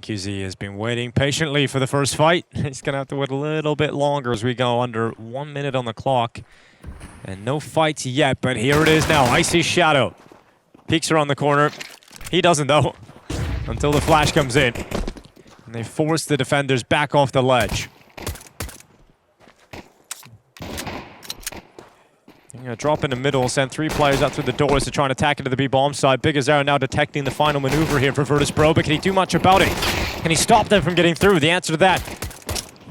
MongolZ has been waiting patiently for the first fight. He's going to have to wait a little bit longer as we go under 1 minute on the clock. And no fights yet, but here it is now. Icy Shadow peeks around the corner. He doesn't, though, until the flash comes in. And they force the defenders back off the ledge. Drop in the middle, send 3 players out through the doors to try and attack into the B-bomb side. BigAzera now detecting the final maneuver here for Virtus.pro, but can he do much about it? Can he stop them from getting through? The answer to that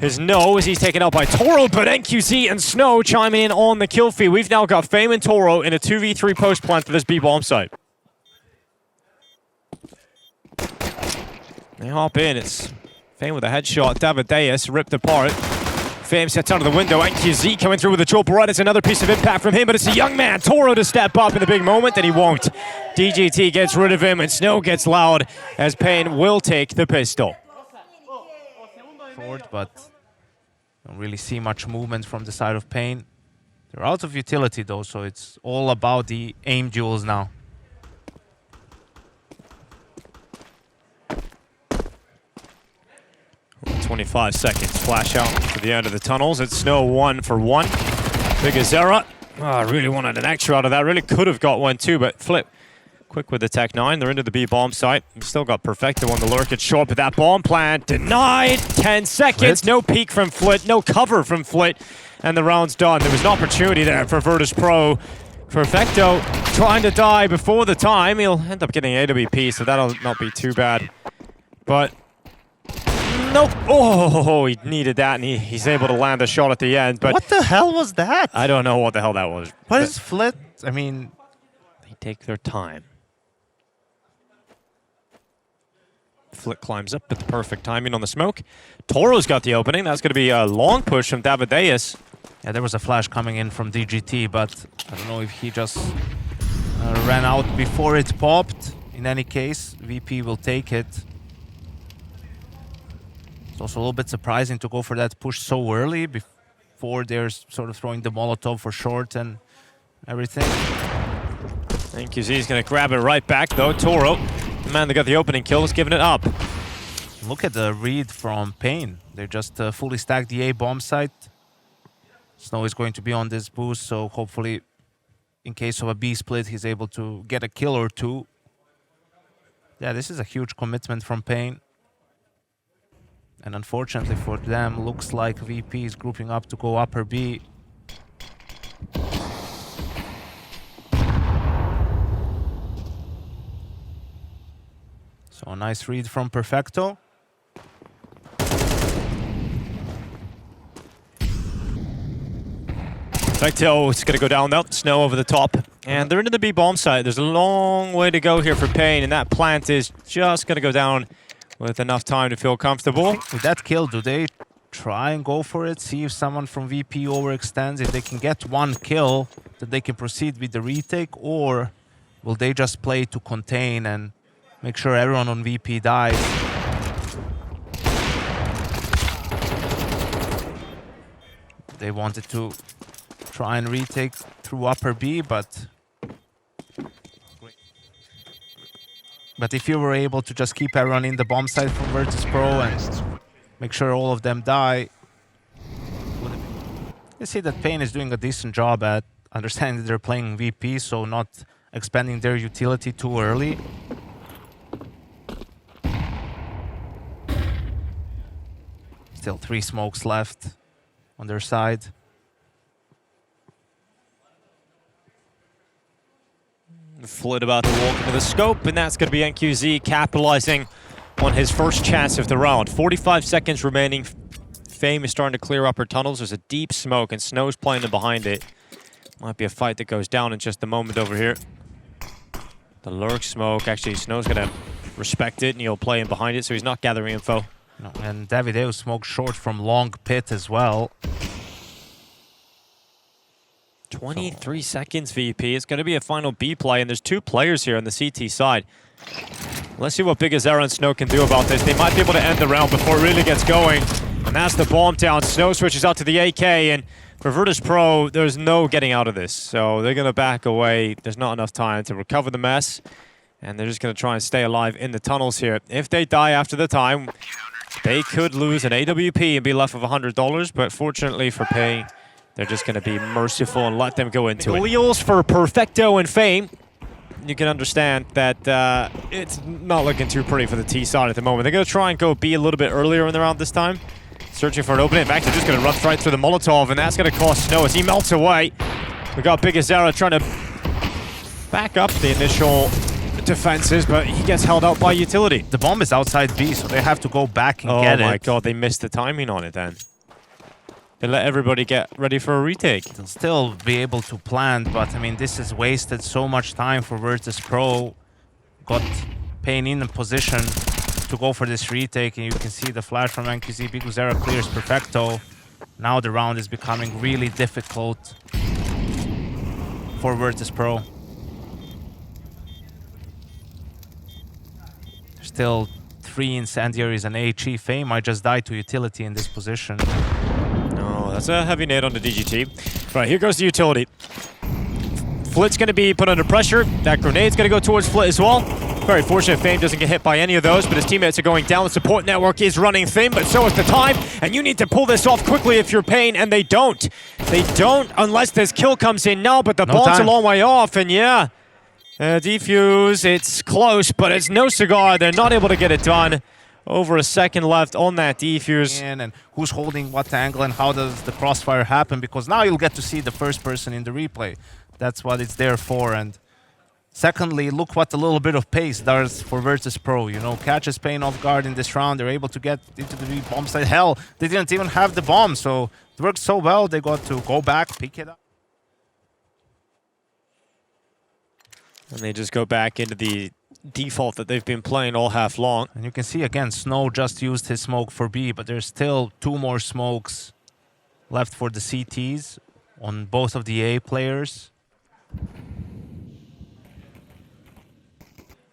is no, as he's taken out by Toro, but NQZ and Snow chiming in on the kill feed. We've now got paiN and Toro in a 2v3 post plant for this B-bomb site. They hop in, it's paiN with a headshot, Davideus ripped apart. faiN sets out of the window, NQZ coming through with a triple right. It's another piece of impact from him, but it's a young man, Toro, to step up in the big moment, and he won't. DGT gets rid of him, and Snow gets loud as paiN will take the pistol. Forward, but don't really see much movement from the side of paiN. They're out of utility though, so it's all about the aim duels now. Ooh, 25 seconds. Flash out to the end of the tunnels. It's Snow 1 for 1. BigAzera. Oh, I really wanted an extra out of that. Really could have got one too, but Flip quick with the Tech 9. They're into the B-bomb site. We've still got Perfecto on the lurk. It's short, but that bomb plant denied. 10 seconds. Flit. No peek from Flit. No cover from Flit. And the round's done. There was an opportunity there for Virtus.pro. Perfecto trying to die before the time. He'll end up getting AWP, so that'll not be too bad. But nope. Oh, he needed that, and he's able to land a shot at the end. But what the hell was that? I don't know what the hell that was. What is Flit? I mean, they take their time. Flit climbs up at the perfect timing on the smoke. Toro's got the opening. That's going to be a long push from Davideus. yeah, there was a flash coming in from DGT, but I don't know if he just ran out before it popped. In any case, VP will take it. It's also a little bit surprising to go for that push so early before they're sort of throwing the Molotov for short and everything. NQZ is going to grab it right back, though. Toro, the man that got the opening kill, is giving it up. Look at the read from paiN. They just fully stacked the A bomb site. Snow is going to be on this boost, so hopefully, in case of a B split, he's able to get a kill or two. Yeah, this is a huge commitment from paiN. And unfortunately for them, looks like VP is grouping up to go upper B. So a nice read from Perfecto. Perfecto is going to go down though. Snow over the top. And they're into the B-bomb site. There's a long way to go here for paiN, and that plant is just going to go down with enough time to feel comfortable. With that kill, do they try and go for it? See if someone from VP overextends. If they can get one kill, then they can proceed with the retake, or will they just play to contain and make sure everyone on VP dies? They wanted to try and retake through upper B, but if you were able to just keep everyone in the bomb site from Virtus.pro and make sure all of them die, you see that paiN is doing a decent job at understanding that they're playing VP, so not expanding their utility too early. Still 3 smokes left on their side. Flit about to walk into the scope, and that's going to be NQZ capitalizing on his first chance of the round. 45 seconds remaining. faiN is starting to clear up her tunnels. There's a deep smoke, and Snow's playing in behind it. Might be a fight that goes down in just a moment over here. The lurk smoke. Actually, Snow's going to respect it, and he'll play in behind it, so he's not gathering info. No, and Davideus smoked short from long pit as well. 23 seconds, VP. It's going to be a final B play, and there's 2 players here on the CT side. Let's see what BigAzera and Snow can do about this. They might be able to end the round before it really gets going. And that's the bomb down. Snow switches out to the AK, and for Virtus.pro, there's no getting out of this. So they're going to back away. There's not enough time to recover the mess. And they're just going to try and stay alive in the tunnels here. If they die after the time, they could lose an AWP and be left with $100. But fortunately for paiN, they're just going to be merciful and let them go into it. Wheels for Perfecto and faiN. You can understand that it's not looking too pretty for the T side at the moment. They're going to try and go B a little bit earlier in the round this time. Searching for an opening. In fact, they're just going to run right through the Molotov, and that's going to cost Snow as he melts away. We got BigAzera trying to back up the initial defenses, but he gets held out by utility. The bomb is outside B, so they have to go back and get it. Oh my god, they missed the timing on it then. They let everybody get ready for a retake. They'll still be able to plant, but I mean, this has wasted so much time for Virtus.pro. Got paiN in the position to go for this retake, and you can see the flash from MongolZ. BigAzera clears Perfecto. Now the round is becoming really difficult for Virtus.pro. There's still 3 incendiaries and HE. faiN might just die to utility in this position. No, that's a heavy nade on the DGT. Right, here goes the utility. Flit's going to be put under pressure. That grenade's going to go towards Flit as well. Very fortunate faiN doesn't get hit by any of those, but his teammates are going down. The support network is running thin, but so is the time. And you need to pull this off quickly if you're paiN, and they don't. They don't unless this kill comes in now, but the bomb's a long way off, and yeah. Defuse, it's close, but it's no cigar. They're not able to get it done. Over a second left on that defuse. And who's holding what angle and how does the crossfire happen? Because now you'll get to see the first person in the replay. That's what it's there for. And secondly, look what a little bit of pace does for Virtus.pro. You know, catches paiN off guard in this round. They're able to get into the bomb site. Hell, they didn't even have the bomb, so it worked so well. They got to go back, pick it up. And they just go back into the default that they've been playing all half long. And you can see again, Snow just used his smoke for B, but there's still 2 more smokes left for the CTs on both of the A players.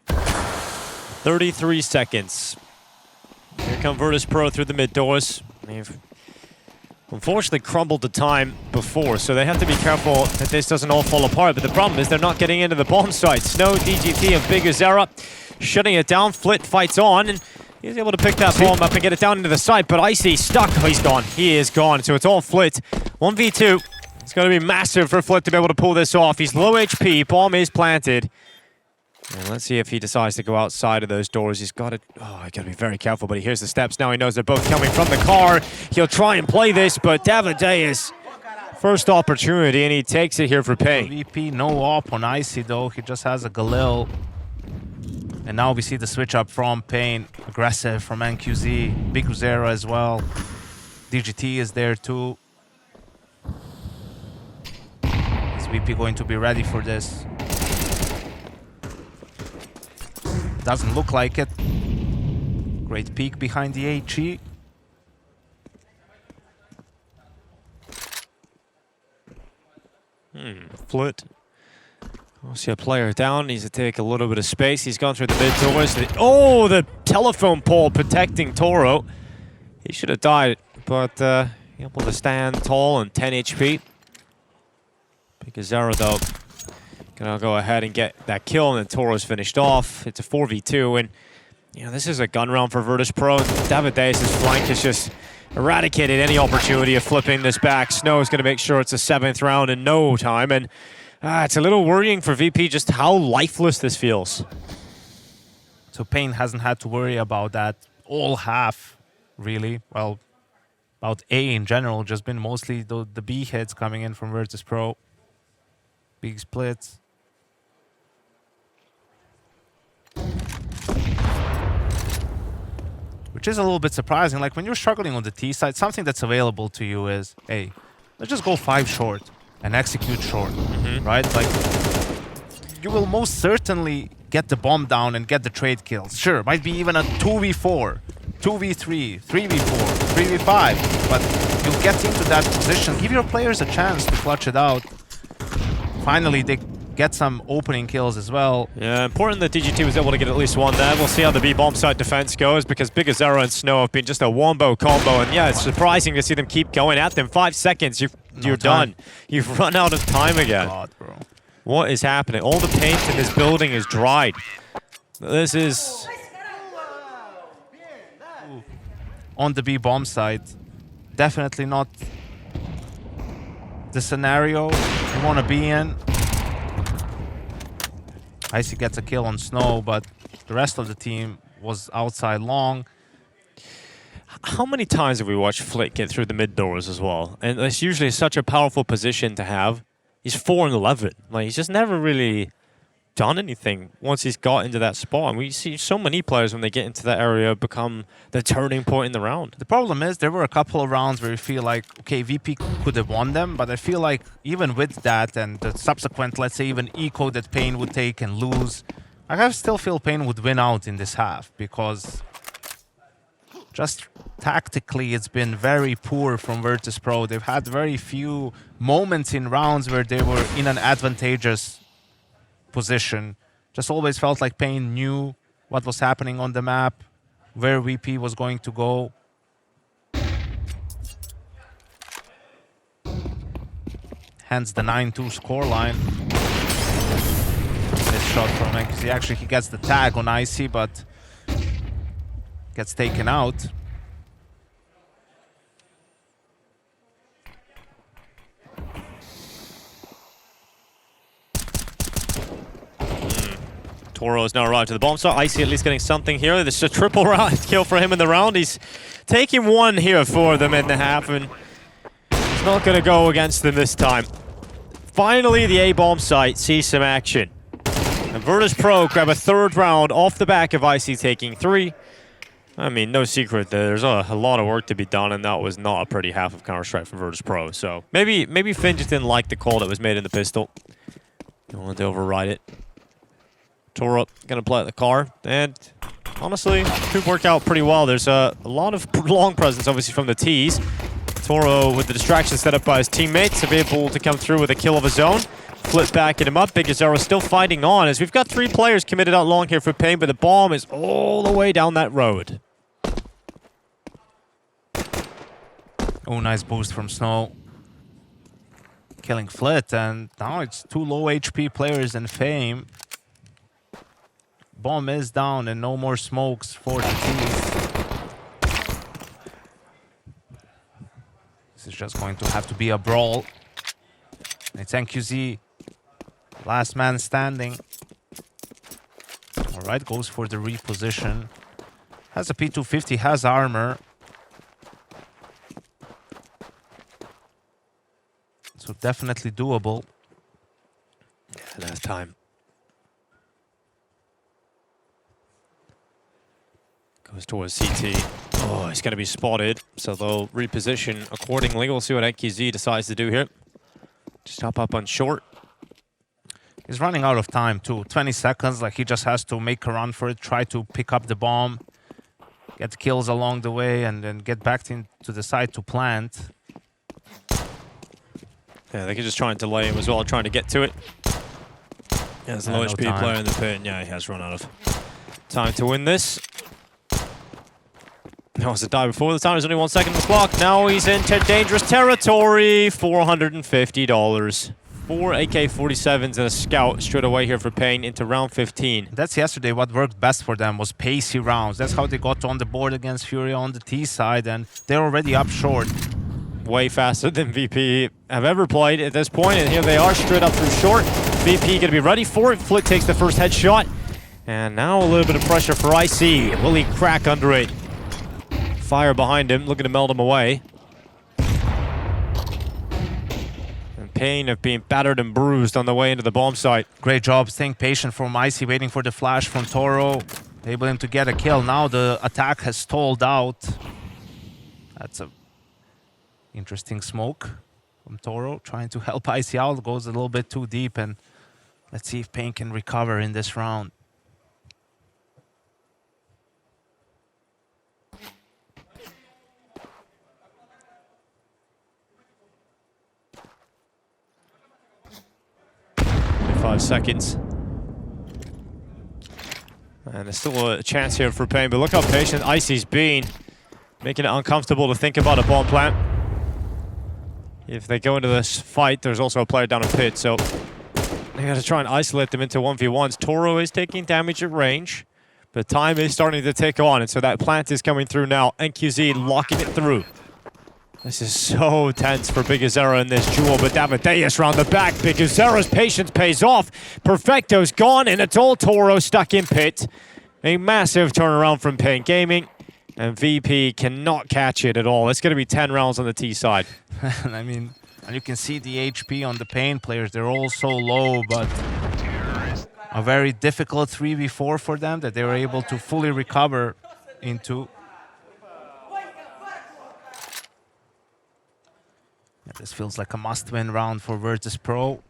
33 seconds. Here come Virtus.pro through the mid doors. They've unfortunately crumbled the time before, so they have to be careful that this doesn't all fall apart. But the problem is they're not getting into the bomb site. Snow, DGT, and BigAzera shutting it down. Flit fights on, and he's able to pick that bomb up and get it down into the site. But Icy stuck. Oh, he's gone. He is gone. So it's all Flit. 1v2. It's going to be massive for Flit to be able to pull this off. He's low HP. Bomb is planted. And let's see if he decides to go outside of those doors. He's got to... Oh, I got to be very careful, but he hears the steps now. He knows they're both coming from the car. He'll try and play this, but Davideus, first opportunity, and he takes it here for paiN. VP, no op on Icy, though. He just has a Galil. And now we see the switch up from paiN. Aggressive from MongolZ. BigAzera as well. DGT is there, too. Is VP going to be ready for this? Doesn't look like it. Great peek behind the HE. Flit. We'll see a player down. Needs to take a little bit of space. He's gone through the mid doors. Oh, the telephone pole protecting Toro. He should have died, but able to stand tall and 10 HP. BigAzera, though, gonna go ahead and get that kill, and then Toro's finished off. It's a 4v2, and you know, this is a gun round for Virtus.pro. Davideus' flank has just eradicated any opportunity of flipping this back. Snow is gonna make sure it's a 7th round in no time, and it's a little worrying for VP just how lifeless this feels. So paiN hasn't had to worry about that all half, really. Well, about A in general, just been mostly the B hits coming in from Virtus.pro. Big splits. Which is a little bit surprising. Like when you're struggling on the T side, something that's available to you is, hey, let's just go 5 short and execute short, right? Like you will most certainly get the bomb down and get the trade kills. Sure, might be even a 2v4, 2v3, 3v4, 3v5, but you'll get into that position. Give your players a chance to clutch it out. Finally, they get some opening kills as well. Yeah, important that DGT was able to get at least one there. We'll see how the B bomb site defense goes, because BigAzera and Snow have been just a wombo combo, and yeah, it's surprising to see them keep going at them. 5 seconds, you're done. You've run out of time again. God, bro. What is happening? All the paint in this building is dried. This is... On the B bomb side. Definitely not the scenario you want to be in. Icy gets a kill on Snow, but the rest of the team was outside long. How many times have we watched Flick get through the mid doors as well? And it's usually such a powerful position to have. He's 4-11. Like, he's just never really done anything once he's got into that spot. And we see so many players when they get into that area become the turning point in the round. The problem is there were a couple of rounds where you feel like, okay, VP could have won them, but I feel like even with that and the subsequent, let's say, even eco that paiN would take and lose, I still feel paiN would win out in this half because just tactically it's been very poor from Virtus.pro. They've had very few moments in rounds where they were in an advantageous position. Just always felt like paiN knew what was happening on the map, where VP was going to go. Hence the 9-2 scoreline. This shot from MongolZ. Actually, he gets the tag on Icy, but gets taken out. Toro has now arrived to the bomb site. Icy at least getting something here. This is a triple round kill for him in the round. He's taking one here for them in the half, and it's not going to go against them this time. Finally, the A bomb site sees some action. And Virtus.pro grab a third round off the back of Icy taking 3. I mean, no secret there's a lot of work to be done, and that was not a pretty half of Counter-Strike from Virtus.pro. So maybe Finn just didn't like the call that was made in the pistol. He wanted to override it. Toro gonna play at the car, and honestly, could work out pretty well. There's a lot of long presence, obviously, from the T's. Toro, with the distraction set up by his teammates, to be able to come through with a kill of his own. Flip backing him up. Big Azaro still fighting on, as we've got 3 players committed out long here for paiN, but the bomb is all the way down that road. Oh, nice boost from Snow. Killing Flit, and now it's 2 low HP players in Fame. Bomb is down and no more smokes for the T's. This is just going to have to be a brawl. It's MongolZ, last man standing. All right, goes for the reposition. Has a P250, has armor. So definitely doable. Yeah, last time. Goes towards CT. Oh, he's going to be spotted, so they'll reposition accordingly. We'll see what MongolZ decides to do here. Just hop up on short. He's running out of time too. 20 seconds, like he just has to make a run for it, try to pick up the bomb, get kills along the way, and then get back into the side to plant. Yeah, they can just try and delay him as well, trying to get to it. Yeah, there's a low HP player in the pit. Yeah, he has run out of time to win this. That was a die before the time. There's only 1 second on the clock. Now he's into dangerous territory. $450. 4 AK-47s and a scout straight away here for paiN into round 15. That's yesterday what worked best for them, was pacey rounds. That's how they got on the board against Fury on the T side, and they're already up short. Way faster than VP have ever played at this point, and here they are straight up through short. VP gonna be ready for it. Flick takes the first headshot, and now a little bit of pressure for Icy. Will he crack under it? Fire behind him, looking to melt him away. And paiN have been battered and bruised on the way into the bomb site. Great job, staying patient from Icy, waiting for the flash from Toro. Able him to get a kill. Now the attack has stalled out. That's a interesting smoke from Toro, trying to help Icy out. Goes a little bit too deep, and let's see if paiN can recover in this round. Five seconds. And there's still a chance here for paiN, but look how patient Icy's been, making it uncomfortable to think about a bomb plant. If they go into this fight, there's also a player down in pit, so they got to try and isolate them into 1v1s. Toro is taking damage at range. The time is starting to tick on, and so that plant is coming through now. NQZ locking it through. This is so tense for BigAzera in this duel, but Damadeus round the back. BigAzera's patience pays off. Perfecto's gone, and it's all Toro stuck in pit. A massive turnaround from Payne Gaming, and VP cannot catch it at all. It's going to be 10 rounds on the T side. I mean, and you can see the HP on the paiN players. They're all so low, but a very difficult 3v4 for them that they were able to fully recover into. Yeah, this feels like a must-win round for Virtus.pro.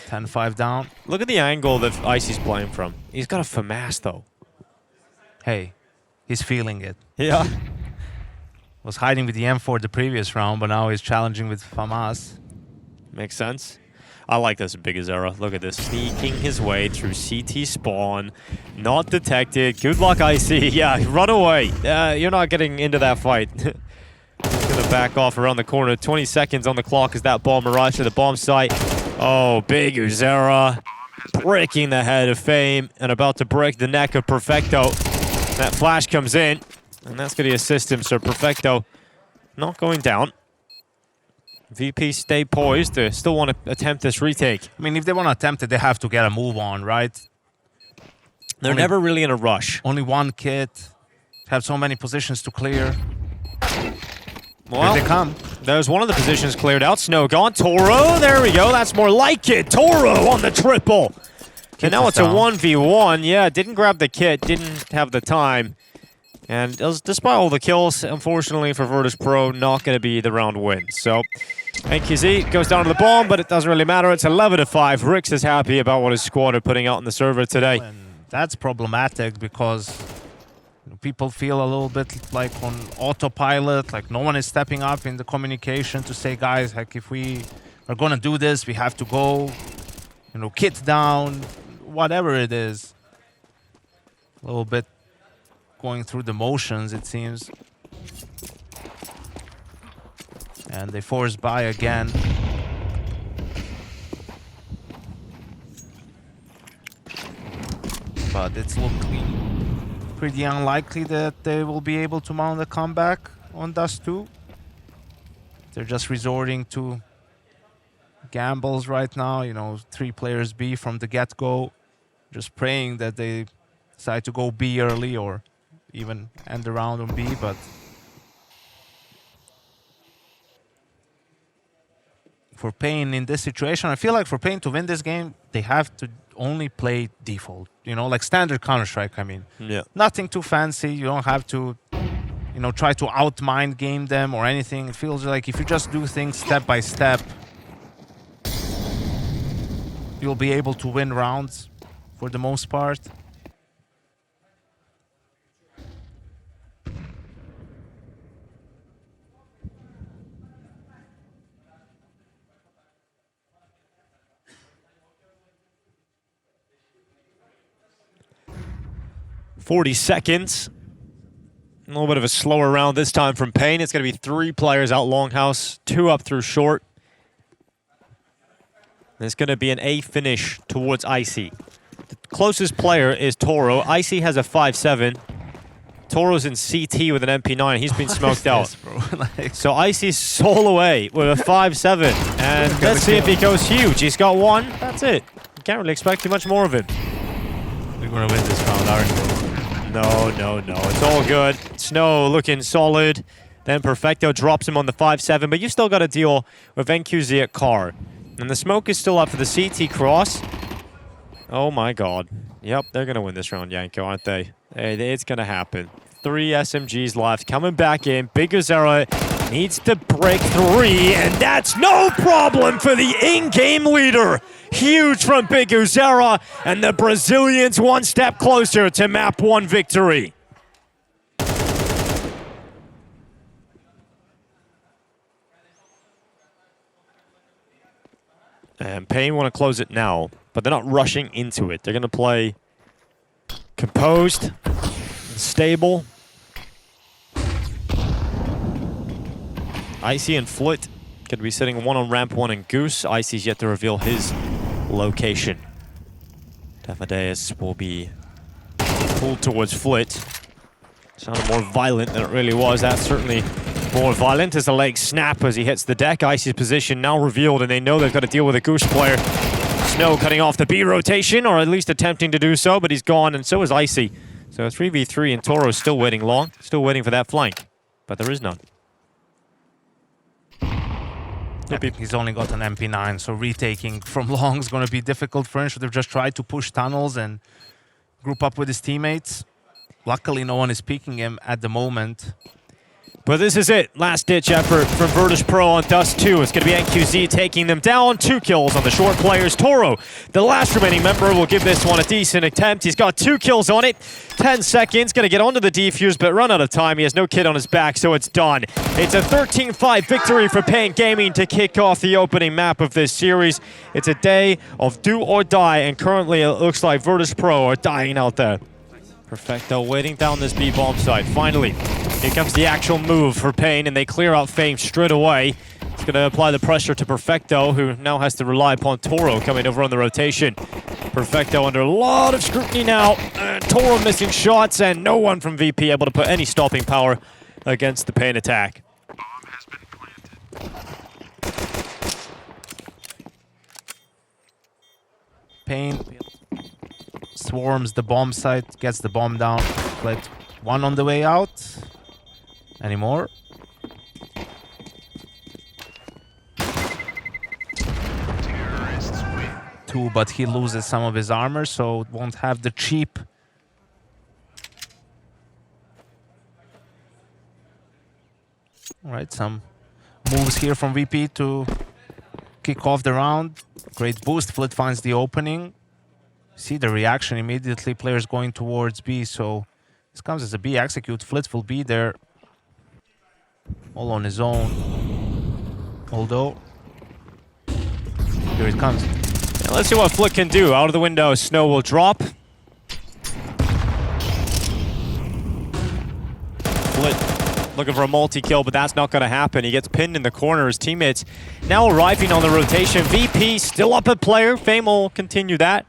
10-5 down. Look at the angle that Icy's playing from. He's got a FAMAS, though. Hey, he's feeling it. Yeah. Was hiding with the M4 the previous round, but now he's challenging with FAMAS. Makes sense. I like this BigAzera. Look at this. Sneaking his way through CT spawn. Not detected. Good luck, IC. Yeah, run away. You're not getting into that fight. Gonna back off around the corner. 20 seconds on the clock as that ball mirage to the bomb site. Oh, BigAzera breaking the head of Fame and about to break the neck of Perfecto. That flash comes in, and that's going to assist him. So Perfecto not going down. VP stay poised. They still want to attempt this retake. I mean, if they want to attempt it, they have to get a move on, right? They're never really in a rush. Only one kit. Have so many positions to clear. Well, here they come. There's one of the positions cleared out. Snow gone. Toro, there we go. That's more like it. Toro on the triple. And now it's a 1v1. Yeah, didn't grab the kit, didn't have the time. And despite all the kills, unfortunately for Virtus.pro, not going to be the round win. So NQZ goes down to the bomb, but it doesn't really matter. It's 11-5. Rix is happy about what his squad are putting out on the server today. And that's problematic because people feel a little bit like on autopilot, like no one is stepping up in the communication to say, guys, like if we are going to do this, we have to go, you know, kit down, whatever it is. A little bit going through the motions, it seems. And they force by again. But it's looking pretty unlikely that they will be able to mount a comeback on Dust 2. They're just resorting to gambles right now, you know, 3 players B from the get-go. Just praying that they decide to go B early or even end the round on B, but for paiN in this situation, I feel like for paiN to win this game, they have to only play default, you know, like standard Counter-Strike, I mean. Yeah. Nothing too fancy, you don't have to, you know, try to out-mind game them or anything. It feels like if you just do things step by step, you'll be able to win rounds for the most part. .40 seconds. A little bit of a slower round this time from paiN. It's going to be 3 players out longhouse, 2 up through short. It's going to be an A finish towards Icy. The closest player is Toro. Icy has a 5-7. Toro's in CT with an MP9. He's been smoked out. Like, so Icy's sole away with a 5-7. And let's see if he goes huge. He's got 1. That's it. You can't really expect too much more of him. we're going to win this round, aren't we? No, no, no. It's all good. Snow looking solid. Then Perfecto drops him on the 5-7. But you still got to deal with NQZ at car. And the smoke is still up for the CT cross. Oh my god. Yep, they're going to win this round, Yanko, aren't they? It's going to happen. 3 SMGs left. Coming back in. BigAzera needs to break 3. And that's no problem for the in-game leader. Huge from BigAzera. And the Brazilians 1 step closer to map 1 victory. And paiN want to close it now, but they're not rushing into it. They're going to play composed, stable. Icy and Flit going to be sitting 1 on ramp 1 and Goose. Icy's yet to reveal his location. Damadeus will be pulled towards Flit. Sounded more violent than it really was. That's certainly more violent as the legs snap as he hits the deck. Icy's position now revealed, and they know they've got to deal with a Goose player. Snow cutting off the B rotation, or at least attempting to do so, but he's gone, and so is Icy. So 3v3, and Toro's still waiting long, still waiting for that flank, but there is none. Yeah, he's only got an MP9, so retaking from long is going to be difficult for him. Should have just tried to push tunnels and group up with his teammates. Luckily, no one is peeking him at the moment. But this is it. Last-ditch effort from Virtus.pro on Dust 2. It's going to be MongolZ taking them down. 2 kills on the short players. Toro, the last remaining member, will give this one a decent attempt. He's got 2 kills on it. 10 seconds. Going to get onto the defuse, but run out of time. He has no kit on his back, so it's done. It's a 13-5 victory for Payne Gaming to kick off the opening map of this series. It's a day of do or die, and currently it looks like Virtus.pro are dying out there. Perfecto waiting down this B-bomb site. Finally, here comes the actual move for paiN, and they clear out Fame straight away. It's going to apply the pressure to Perfecto, who now has to rely upon Toro coming over on the rotation. Perfecto under a lot of scrutiny now. Toro missing shots, and no one from VP able to put any stopping power against the paiN attack. paiN swarms the bomb site, gets the bomb down. Like 1 on the way out. Any more? Two, but he loses some of his armor, so won't have the cheap. All right, some moves here from VP to kick off the round. Great boost. Flit finds the opening. See the reaction immediately. Players going towards B, so this comes as a B execute. Flit will be there all on his own. Although, here it comes. Yeah, let's see what Flit can do. Out of the window, Snow will drop. Flit looking for a multi-kill, but that's not going to happen. He gets pinned in the corner. His teammates now arriving on the rotation. VP still up at player. Fame will continue that,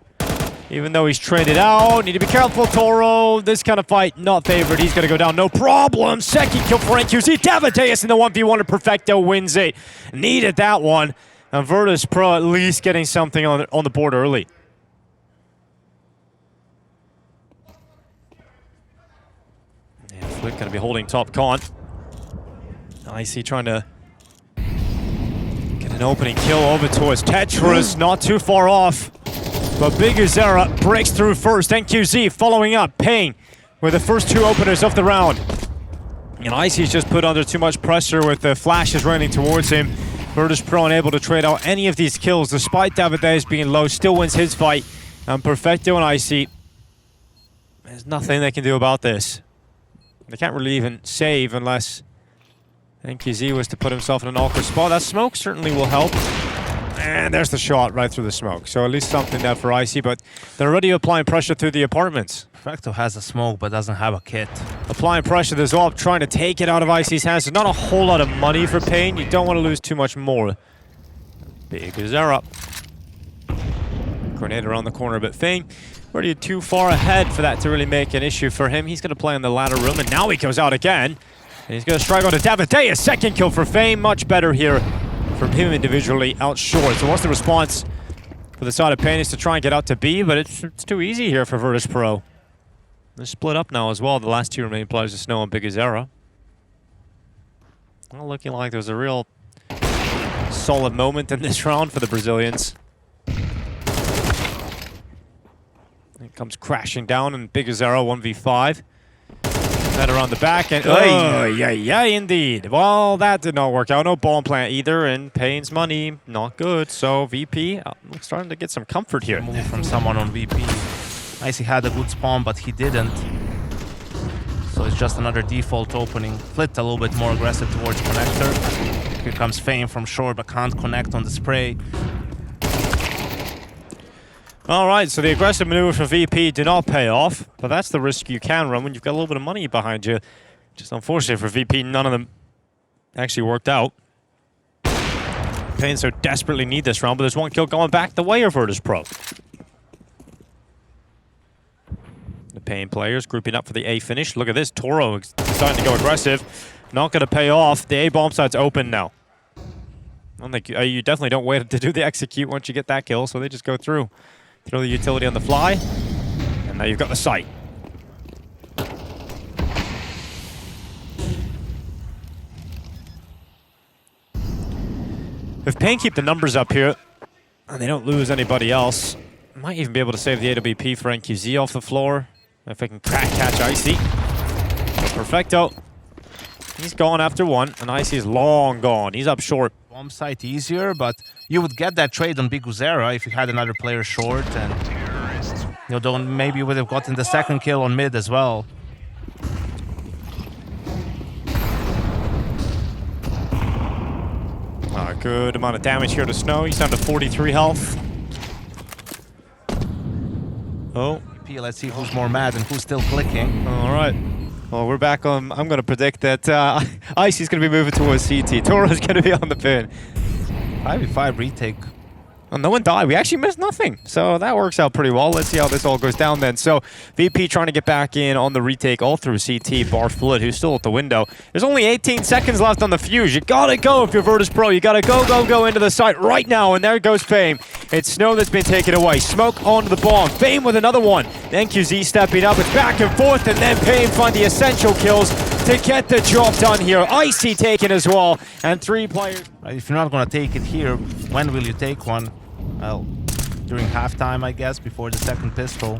even though he's traded out. Need to be careful, Toro. This kind of fight, not favored. He's going to go down, no problem. Second kill for MongolZ. Davideus in the 1v1, and Perfecto wins it. Needed that one. And Virtus.pro at least getting something on the board early. Yeah, Flick going to be holding top con. Icy trying to get an opening kill over towards Tetris. Not too far off. But BigZera breaks through first. MongolZ following up. paiN with the first 2 openers of the round. And Icy's just put under too much pressure with the flashes running towards him. Virtus.pro unable to trade out any of these kills, despite Davideus being low, still wins his fight. And Perfecto and Icy, there's nothing they can do about this. They can't really even save unless MongolZ was to put himself in an awkward spot. That smoke certainly will help. And there's the shot right through the smoke. So at least something there for Icy, but they're already applying pressure through the apartments. Perfecto has a smoke, but doesn't have a kit. Applying pressure, there's Op trying to take it out of Icy's hands. There's not a whole lot of money for paiN. You don't want to lose too much more. BigZera. Grenade around the corner, but Fame already too far ahead for that to really make an issue for him. He's going to play in the ladder room, and now he goes out again. And he's going to strike out to Davideus. Second kill for Fame. Much better here from him individually out short. So what's the response for the side of paiN is to try and get out to B, but it's too easy here for Virtus.pro. They're split up now as well. The last 2 remaining players are Snow and BigZera. Well, looking like there's a real solid moment in this round for the Brazilians. It comes crashing down, and BigZera 1v5. That around the back, and oh, yeah, indeed. Well, that did not work out. No bomb plant either, and paiN's money, not good. So VP starting to get some comfort here. Move from someone on VP. Icy had a good spawn, but he didn't. So it's just another default opening. Flit a little bit more aggressive towards connector. Here comes Fame from short, but can't connect on the spray. All right, so the aggressive maneuver from VP did not pay off, but that's the risk you can run when you've got a little bit of money behind you. Just unfortunate for VP, none of them actually worked out. paiN so desperately need this round, but there's 1 kill going back the way of Virtus.pro. The paiN players grouping up for the A finish. Look at this, Toro starting to go aggressive. Not going to pay off. The A bomb site's open now. I don't think you definitely don't wait to do the execute once you get that kill, so they just go through. Throw the utility on the fly, and now you've got the site. If paiN keep the numbers up here, and they don't lose anybody else, might even be able to save the AWP for NQZ off the floor. If they can catch Icy. Perfecto. He's gone after one, and Icy is long gone. He's up short. Bomb site easier, but you would get that trade on BigUzera if you had another player short, and you know, maybe you would have gotten the second kill on mid as well. Good amount of damage here to Snow. He's down to 43 health. Oh. Let's see who's more mad and who's still clicking. All right. Well, we're back on. I'm going to predict that Icy's going to be moving towards CT. Toro's going to be on the pin. 5v5 retake. Well, no one died. We actually missed nothing. So that works out pretty well. Let's see how this all goes down then. So VP trying to get back in on the retake all through CT. Bar Fluid, who's still at the window. There's only 18 seconds left on the fuse. You got to go if you're Virtus.pro. You got to go into the site right now. And there goes paiN. It's Snow that's been taken away. Smoke onto the bomb. paiN with another one. NQZ stepping up. It's back and forth. And then paiN find the essential kills to get the job done here. Icy taken as well. And 3 players. If you're not going to take it here, when will you take one? Well, during halftime, I guess, before the second pistol.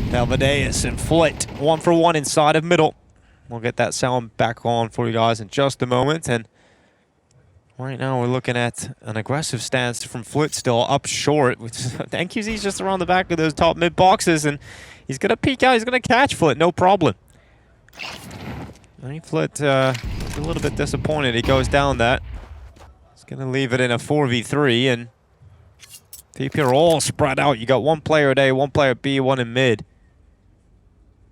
Valvadeus and Flit, 1 for 1 inside of middle. We'll get that sound back on for you guys in just a moment. And right now we're looking at an aggressive stance from Flit, still up short. NQZ's just around the back of those top mid boxes, and he's going to peek out. He's going to catch Flit, no problem. I think Flit a little bit disappointed. He goes down that. He's going to leave it in a 4v3, and VP are all spread out. You got 1 player at A, 1 player at B, 1 in mid.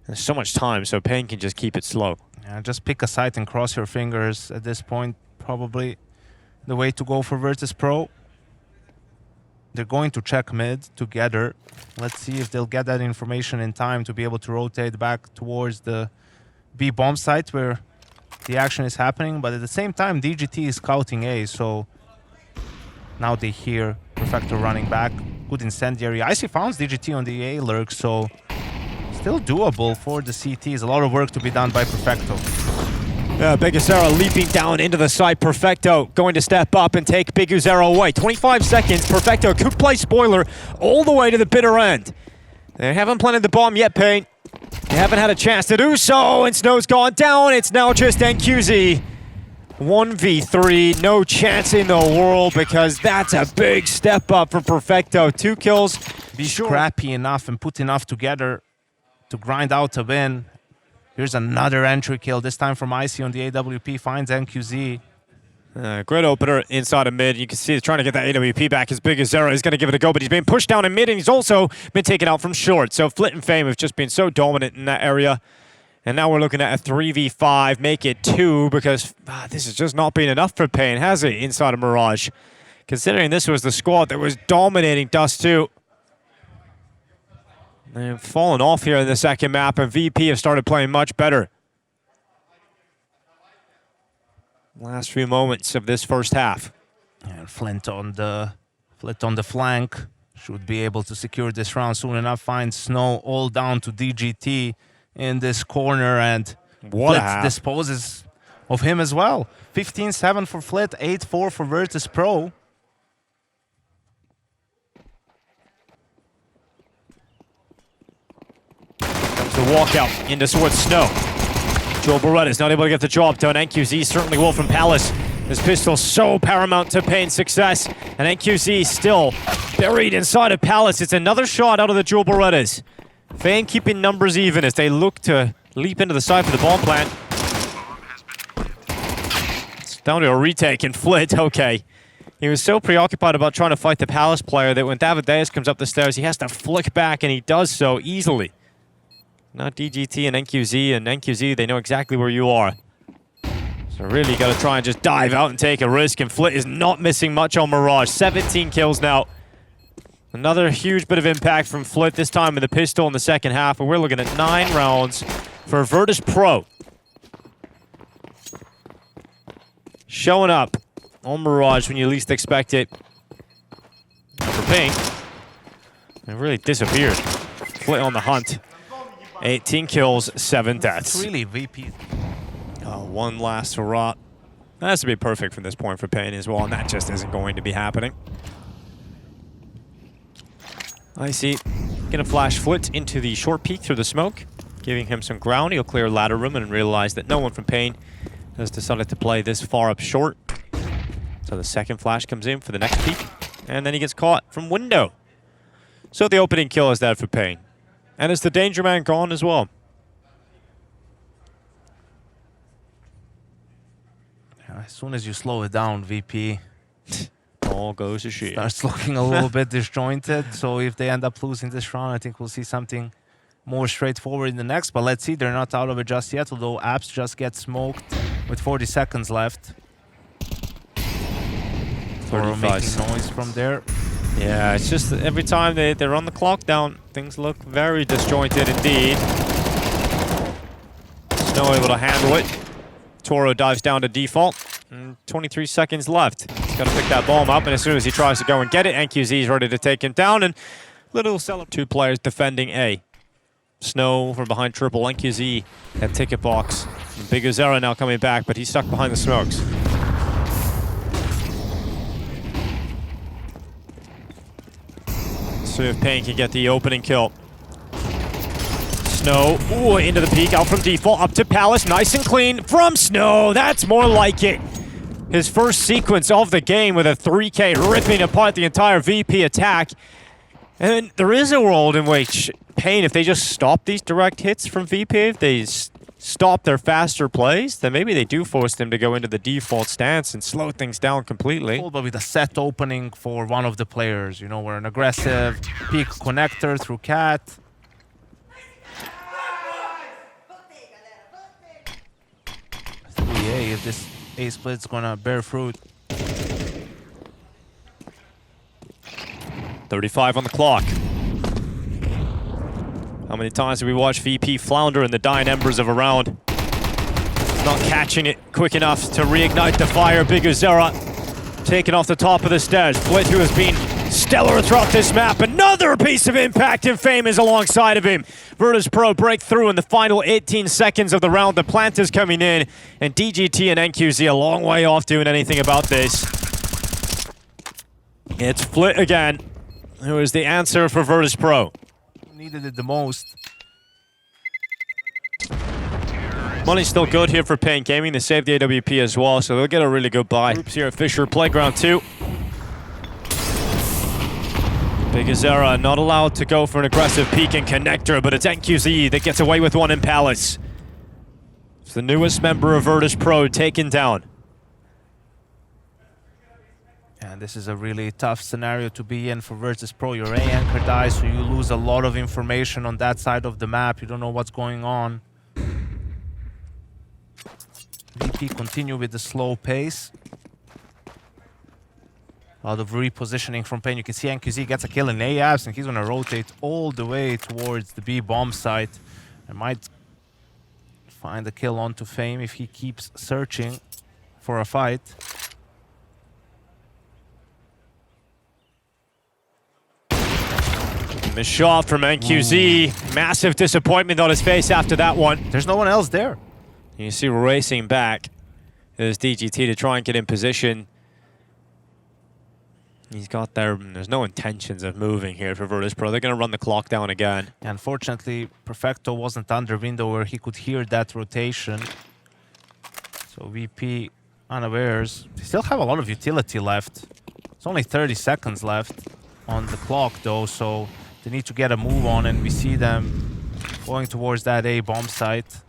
There's so much time, so paiN can just keep it slow. Yeah, just pick a site and cross your fingers at this point. Probably the way to go for Virtus.pro. They're going to check mid together. Let's see if they'll get that information in time to be able to rotate back towards the B bomb site where the action is happening. But at the same time, DGT is scouting A, so now they hear Perfecto running back. Good incendiary. Icy found DGT on the A lurk, so still doable for the CTs. A lot of work to be done by Perfecto. Yeah, BigUzera leaping down into the site. Perfecto going to step up and take BigUzera away. 25 seconds. Perfecto could play spoiler all the way to the bitter end. They haven't planted the bomb yet, paiN. They haven't had a chance to do so, and Snow's gone down. It's now just NQZ. 1v3, no chance in the world, because that's a big step up from Perfecto. 2 kills. Be scrappy enough and put enough together to grind out a win. Here's another entry kill, this time from Icy on the AWP, finds NQZ. Great opener inside of mid. You can see he's trying to get that AWP back. As BigUzera is going to give it a go, but he's being pushed down in mid, and he's also been taken out from short. So Flit and faiM have just been so dominant in that area. And now we're looking at a 3v5, make it 2, because this has just not been enough for paiN, has it, inside of Mirage? Considering this was the squad that was dominating Dust 2. They've fallen off here in the second map, and VP have started playing much better. Last few moments of this first half. And Flit on the flank should be able to secure this round soon enough. Finds Snow all down to DGT in this corner, and Flit disposes of him as well. 15-7 for Flit, 8-4 for Virtus.pro. The walkout into towards Snow. Joel Beretta's not able to get the job done. NQZ certainly will from Palace. This pistol so paramount to paiN's success. And NQZ still buried inside of Palace. It's another shot out of the Joel Berettas. faiN keeping numbers even as they look to leap into the side for the bomb plant. It's down to a retake and Flit. Okay. He was so preoccupied about trying to fight the Palace player that when Davideus comes up the stairs, he has to flick back, and he does so easily. Now DGT and NQZ, they know exactly where you are. So really you got to try and just dive out and take a risk, and Flit is not missing much on Mirage. 17 kills now. Another huge bit of impact from Flit, this time with the pistol in the second half, and we're looking at 9 rounds for Virtus.pro. Showing up on Mirage when you least expect it. For paiN, it really disappeared. Flit on the hunt. 18 kills, 7 deaths. It's really VP. One last rot. That has to be perfect from this point for paiN as well, and that just isn't going to be happening. I see. Gonna flash Flit into the short peek through the smoke, giving him some ground. He'll clear ladder room and realize that no one from paiN has decided to play this far up short. So the second flash comes in for the next peek, and then he gets caught from window. So the opening kill is that for paiN. And is the danger man gone as well? As soon as you slow it down, VP all goes to shit. Starts looking a little bit disjointed. So if they end up losing this round, I think we'll see something more straightforward in the next. But let's see, they're not out of it just yet, although Apps just get smoked with 40 seconds left. Toro making noise from there. Yeah, it's just that every time they run the clock down, things look very disjointed indeed. Snow able to handle it. Toro dives down to default. 23 seconds left. He's got to pick that bomb up, and as soon as he tries to go and get it, MongolZ is ready to take him down, and little celebrate. 2 players defending A. Snow from behind triple, MongolZ at ticket box. BiggerZera now coming back, but he's stuck behind the smokes. So if paiN can get the opening kill. Snow, ooh, into the peak, out from default, up to Palace, nice and clean from Snow. That's more like it. His first sequence of the game with a 3K ripping apart the entire VP attack. And there is a world in which paiN, if they just stop these direct hits from VP, if they stop their faster plays, then maybe they do force them to go into the default stance and slow things down completely. But with a set opening for one of the players, you know, where an aggressive peak connector through Cat. If this A split's gonna bear fruit. 35 on the clock. How many times have we watched VP flounder in the dying embers of a round? Not catching it quick enough to reignite the fire. BiggerZera taken off the top of the stairs. Flit, who has been stellar throughout this map. Another piece of impact, and Fame is alongside of him. Virtus.pro break through in the final 18 seconds of the round. The plant is coming in, and DGT and MongolZ a long way off doing anything about this. It's Flit again, who is the answer for Virtus.pro. Needed it the most. Money's still good here for Payne Gaming. They saved the AWP as well, so they'll get a really good buy. Groups here at FISSURE Playground 2. BiggerZera not allowed to go for an aggressive peek and connector, but it's MongolZ that gets away with one in Palace. It's the newest member of Virtus.pro taken down. And this is a really tough scenario to be in for Virtus.pro. Your A anchor dies, so you lose a lot of information on that side of the map. You don't know what's going on. VP continue with the slow pace. A lot of repositioning from paiN. You can see MongolZ gets a kill in A apps, and he's going to rotate all the way towards the B bomb site. And might find the kill onto Fame if he keeps searching for a fight. Missed shot from MongolZ. Massive disappointment on his face after that one. There's no one else there. You see racing back. There's DGT to try and get in position. He's got there. There's no intentions of moving here for Virtus.pro. They're going to run the clock down again. Unfortunately, Perfecto wasn't under window where he could hear that rotation. So VP unawares. They still have a lot of utility left. It's only 30 seconds left on the clock though, so they need to get a move on, and we see them going towards that A bomb site.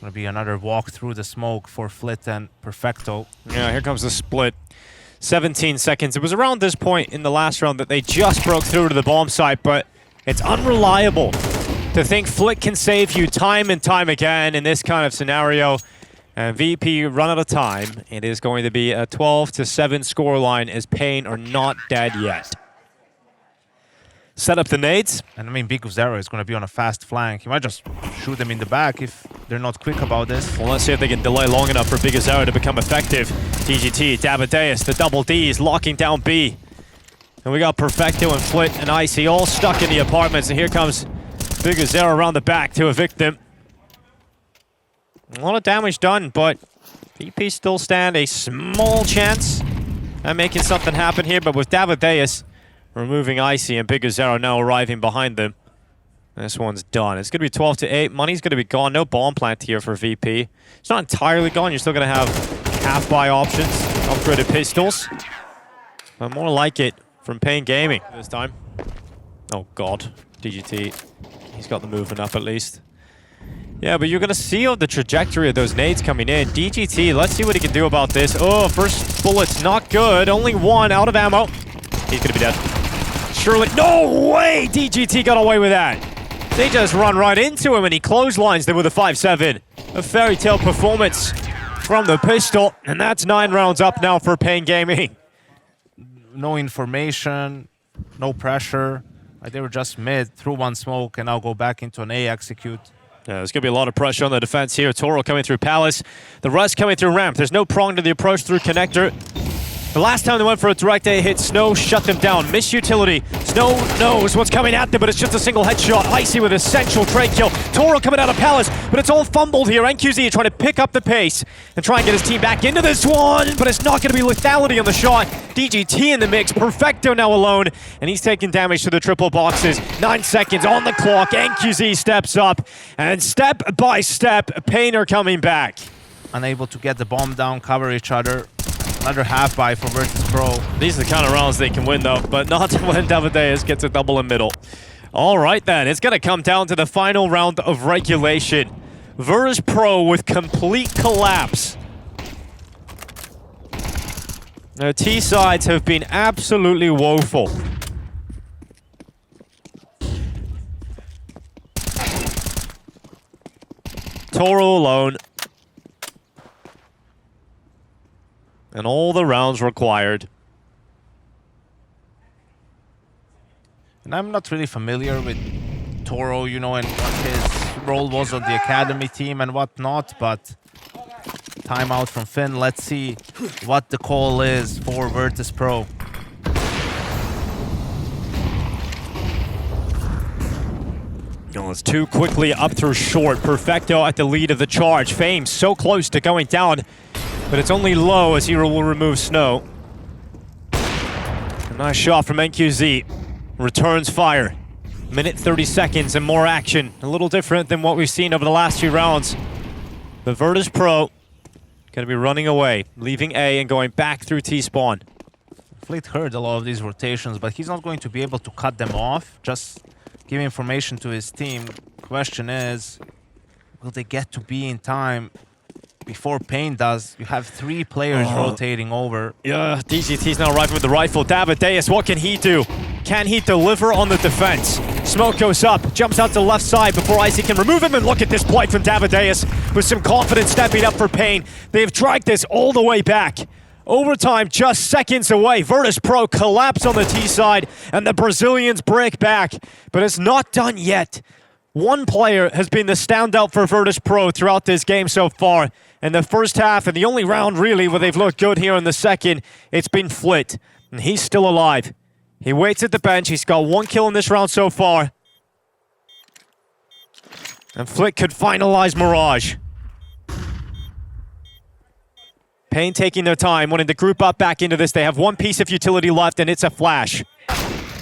Gonna be another walk through the smoke for Flit and Perfecto. Yeah, here comes the split. 17 seconds. It was around this point in the last round that they just broke through to the bomb site, but it's unreliable to think Flit can save you time and time again in this kind of scenario. And VP run out of time. It is going to be a 12-7 scoreline as paiN are not dead yet. set up the nades. And I mean, BigZero is going to be on a fast flank. He might just shoot them in the back if they're not quick about this. Well, let's see if they can delay long enough for BigZero to become effective. DGT, Davideus, the double D is locking down B. And we got Perfecto and Flit and Icy all stuck in the apartments. And here comes BigZero around the back to evict them. A lot of damage done, but VP still stand a small chance at making something happen here. But with Davideus removing Icy and BigZero now arriving behind them, this one's done. It's going to be 12 to 8. Money's going to be gone. No bomb plant here for VP. It's not entirely gone. You're still going to have half-buy options, upgraded pistols. But more like it from Payne Gaming this time. Oh, God. DGT. He's got the movement up at least. Yeah, but you're going to see the trajectory of those nades coming in. DGT, let's see what he can do about this. Oh, first bullet's not good. Only one out of ammo. He's going to be dead. Surely. No way! DGT got away with that. They just run right into him and he clotheslines them with a 5-7. A fairy tale performance from the pistol. And that's 9 rounds up now for Payne Gaming. No information, no pressure. They were just mid, through one smoke, and now go back into an A execute. Yeah, there's going to be a lot of pressure on the defense here. Toro coming through Palace. The rest coming through ramp. There's no prong to the approach through connector. The last time they went for a direct A hit, Snow shut them down. Miss utility. Snow knows what's coming at them, but it's just a single headshot. Icy with a central trade kill. Toro coming out of Palace, but it's all fumbled here. NQZ trying to pick up the pace and try and get his team back into this one, but it's not going to be lethality on the shot. DGT in the mix. Perfecto now alone, and he's taking damage to the triple boxes. 9 seconds on the clock. NQZ steps up, and step by step, Payne are coming back. Unable to get the bomb down, cover each other. Another half-buy for Virtus.pro. These are the kind of rounds they can win, though, but not when Davideus gets a double in middle. All right, then. It's going to come down to the final round of regulation. Virtus.pro with complete collapse. The T-sides have been absolutely woeful. Toro alone. And all the rounds required. And I'm not really familiar with Toro, you know, and what his role was on the academy team and whatnot, but timeout from Finn. Let's see what the call is for Virtus.pro. No, it's too quickly up through short. Perfecto at the lead of the charge. Fame so close to going down, but it's only low as he will remove Snow. A nice shot from NQZ. Returns fire. Minute 30 seconds and more action. A little different than what we've seen over the last few rounds. The Virtus.pro going to be running away, leaving A and going back through T-spawn. Fleet heard a lot of these rotations, but he's not going to be able to cut them off. Just give information to his team. Question is, will they get to B in time before Payne does? You have 3 players rotating over. Yeah, DGT's now arriving with the rifle. Davideus, what can he do? Can he deliver on the defense? Smoke goes up, jumps out to the left side before Icy can remove him, and look at this play from Davideus with some confidence stepping up for Payne. They've dragged this all the way back. Overtime just seconds away. Virtus.pro collapse on the T side, and the Brazilians break back, but it's not done yet. One player has been the standout for Virtus.pro throughout this game so far. In the first half, and the only round really where they've looked good here in the second, it's been Flit, and he's still alive. He waits at the bench. He's got 1 kill in this round so far. And Flit could finalize Mirage. Payne taking their time, wanting to group up back into this. They have 1 piece of utility left, and it's a flash.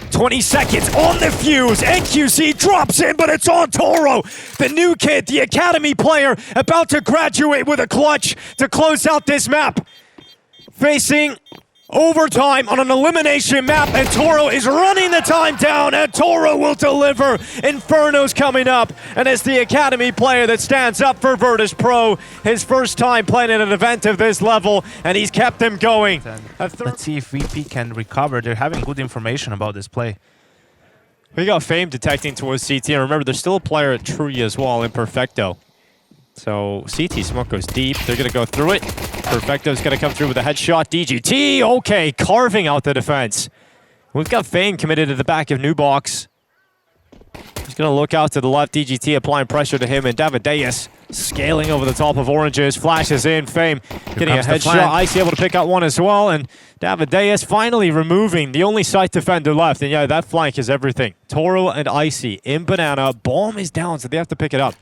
20 seconds on the fuse. NQZ drops in, but it's on Toro. The new kid, the academy player, about to graduate with a clutch to close out this map. Facing overtime on an elimination map, and Toro is running the time down, and Toro will deliver. Inferno's coming up, and it's the academy player that stands up for Virtus.pro. His first time playing at an event of this level, and he's kept them going. Let's see if VP can recover. They're having good information about this play. We got Fame detecting towards CT, and remember, there's still a player at Tree as well, in Perfecto. So CT smoke goes deep. They're going to go through it. Perfecto's going to come through with a headshot. DGT, okay, carving out the defense. We've got paiN committed to the back of New Box. He's going to look out to the left. DGT applying pressure to him, and Davideus scaling over the top of Oranges. Flashes in. paiN getting a headshot. Icy able to pick out one as well, and Davideus finally removing the only site defender left. And yeah, that flank is everything. Toro and Icy in banana. Bomb is down, so they have to pick it up.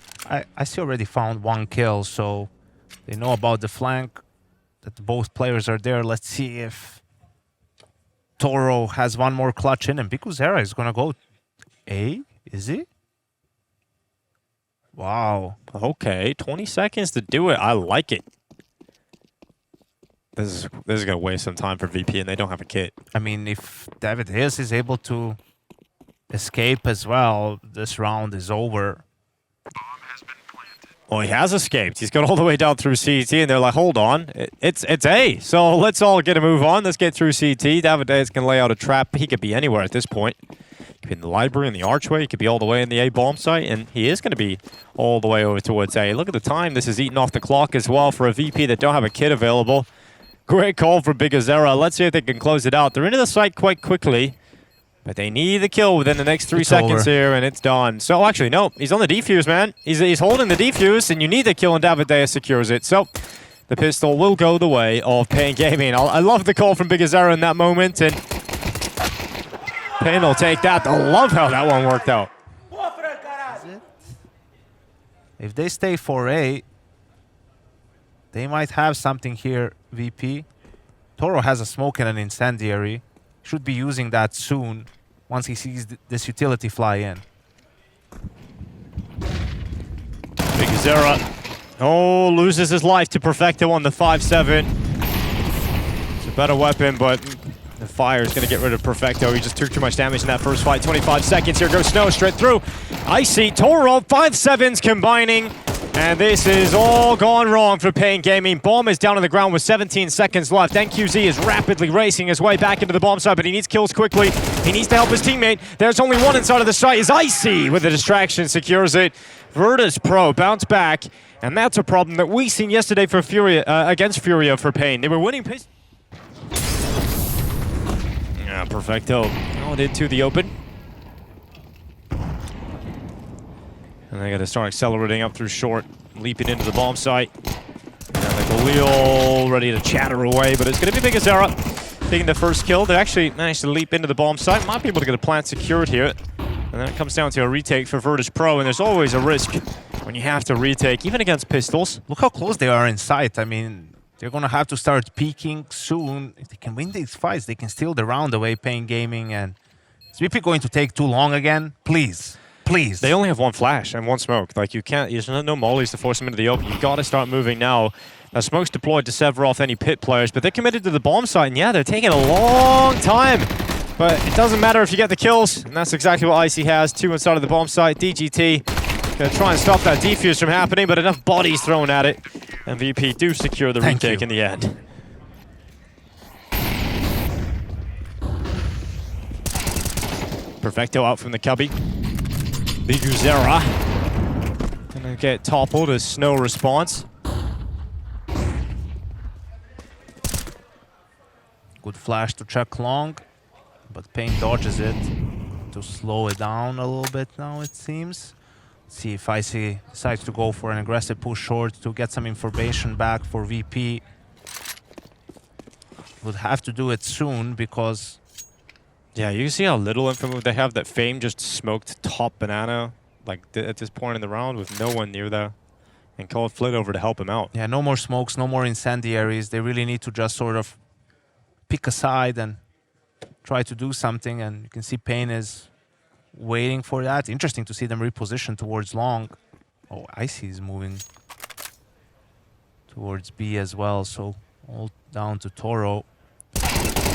Icy already found 1 kill, so they know about the flank, that both players are there. Let's see if Toro has 1 more clutch in him. BitBoom is going to go A. Is he? Wow. Okay, 20 seconds to do it. I like it. This is going to waste some time for VP, and they don't have a kit. I mean, if Davideus is able to escape as well, this round is over. Well, he has escaped. He's gone all the way down through CT, and they're like, hold on, it's A. So let's all get a move on. Let's get through CT. Davideus can lay out a trap. He could be anywhere at this point. He could be in the library, in the archway. He could be all the way in the A bomb site, and he is going to be all the way over towards A. Look at the time. This is eating off the clock as well for a VP that don't have a kit available. Great call for BitBoom. Let's see if they can close it out. They're into the site quite quickly, but they need the kill within the next 3 seconds here, and it's done. So actually, no, he's on the defuse, man. He's holding the defuse, and you need the kill, and Davideus secures it. So the pistol will go the way of Payne Gaming. I love the call from BitBoom in that moment, and paiN will take that. I love how that one worked out. If they stay 4A, they might have something here, VP. Toro has a smoke and an incendiary. Should be using that soon once he sees this utility fly in. BitBoom, loses his life to Perfecto on the 5-7. It's a better weapon, but the fire is going to get rid of Perfecto. He just took too much damage in that first fight. 25 seconds. Here goes Snow straight through. Icy, Toro, 5-7s combining. And this is all gone wrong for Payne Gaming. Bomb is down on the ground with 17 seconds left. NQZ is rapidly racing his way back into the bomb site, but he needs kills quickly. He needs to help his teammate. There's only one inside of the site. Is Icy with the distraction, secures it. Virtus.pro bounce back, and that's a problem that we seen yesterday for Furia against Furia for paiN. They were winning. Yeah, Perfecto. Oh, did to the open. And they got to start accelerating up through short, leaping into the bomb site. And the Galil ready to chatter away, but it's going to be BitBoom taking the first kill. They actually managed to leap into the bomb site. Might be able to get a plant secured here. And then it comes down to a retake for Virtus.pro, and there's always a risk when you have to retake, even against pistols. Look how close they are in sight. I mean, they're going to have to start peeking soon. If they can win these fights, they can steal the round away, Payne Gaming. And is VP going to take too long again? Please. Please. They only have 1 flash and 1 smoke. Like, you can't, there's no mollies to force them into the open. You got to start moving now. Now, smoke's deployed to sever off any pit players, but they're committed to the bomb site, and yeah, they're taking a long time. But it doesn't matter if you get the kills, and that's exactly what Icy has. 2 inside of the bomb site. DGT gonna try and stop that defuse from happening, but enough bodies thrown at it. And VP do secure the retake in the end. Perfecto out from the cubby. BitBoom gonna get toppled as Snow response. Good flash to check long, but paiN dodges it to slow it down a little bit now, it seems. See if Icy decides to go for an aggressive push short to get some information back for VP. Would have to do it soon because... Yeah, you see how little info they have. That faiN just smoked top banana like at this point in the round with no one near there. And called Flit over to help him out. Yeah, no more smokes, no more incendiaries. They really need to just sort of pick a side and try to do something. And you can see paiN is waiting for that. Interesting to see them reposition towards long. Oh, Icy is moving towards B as well. So all down to Toro.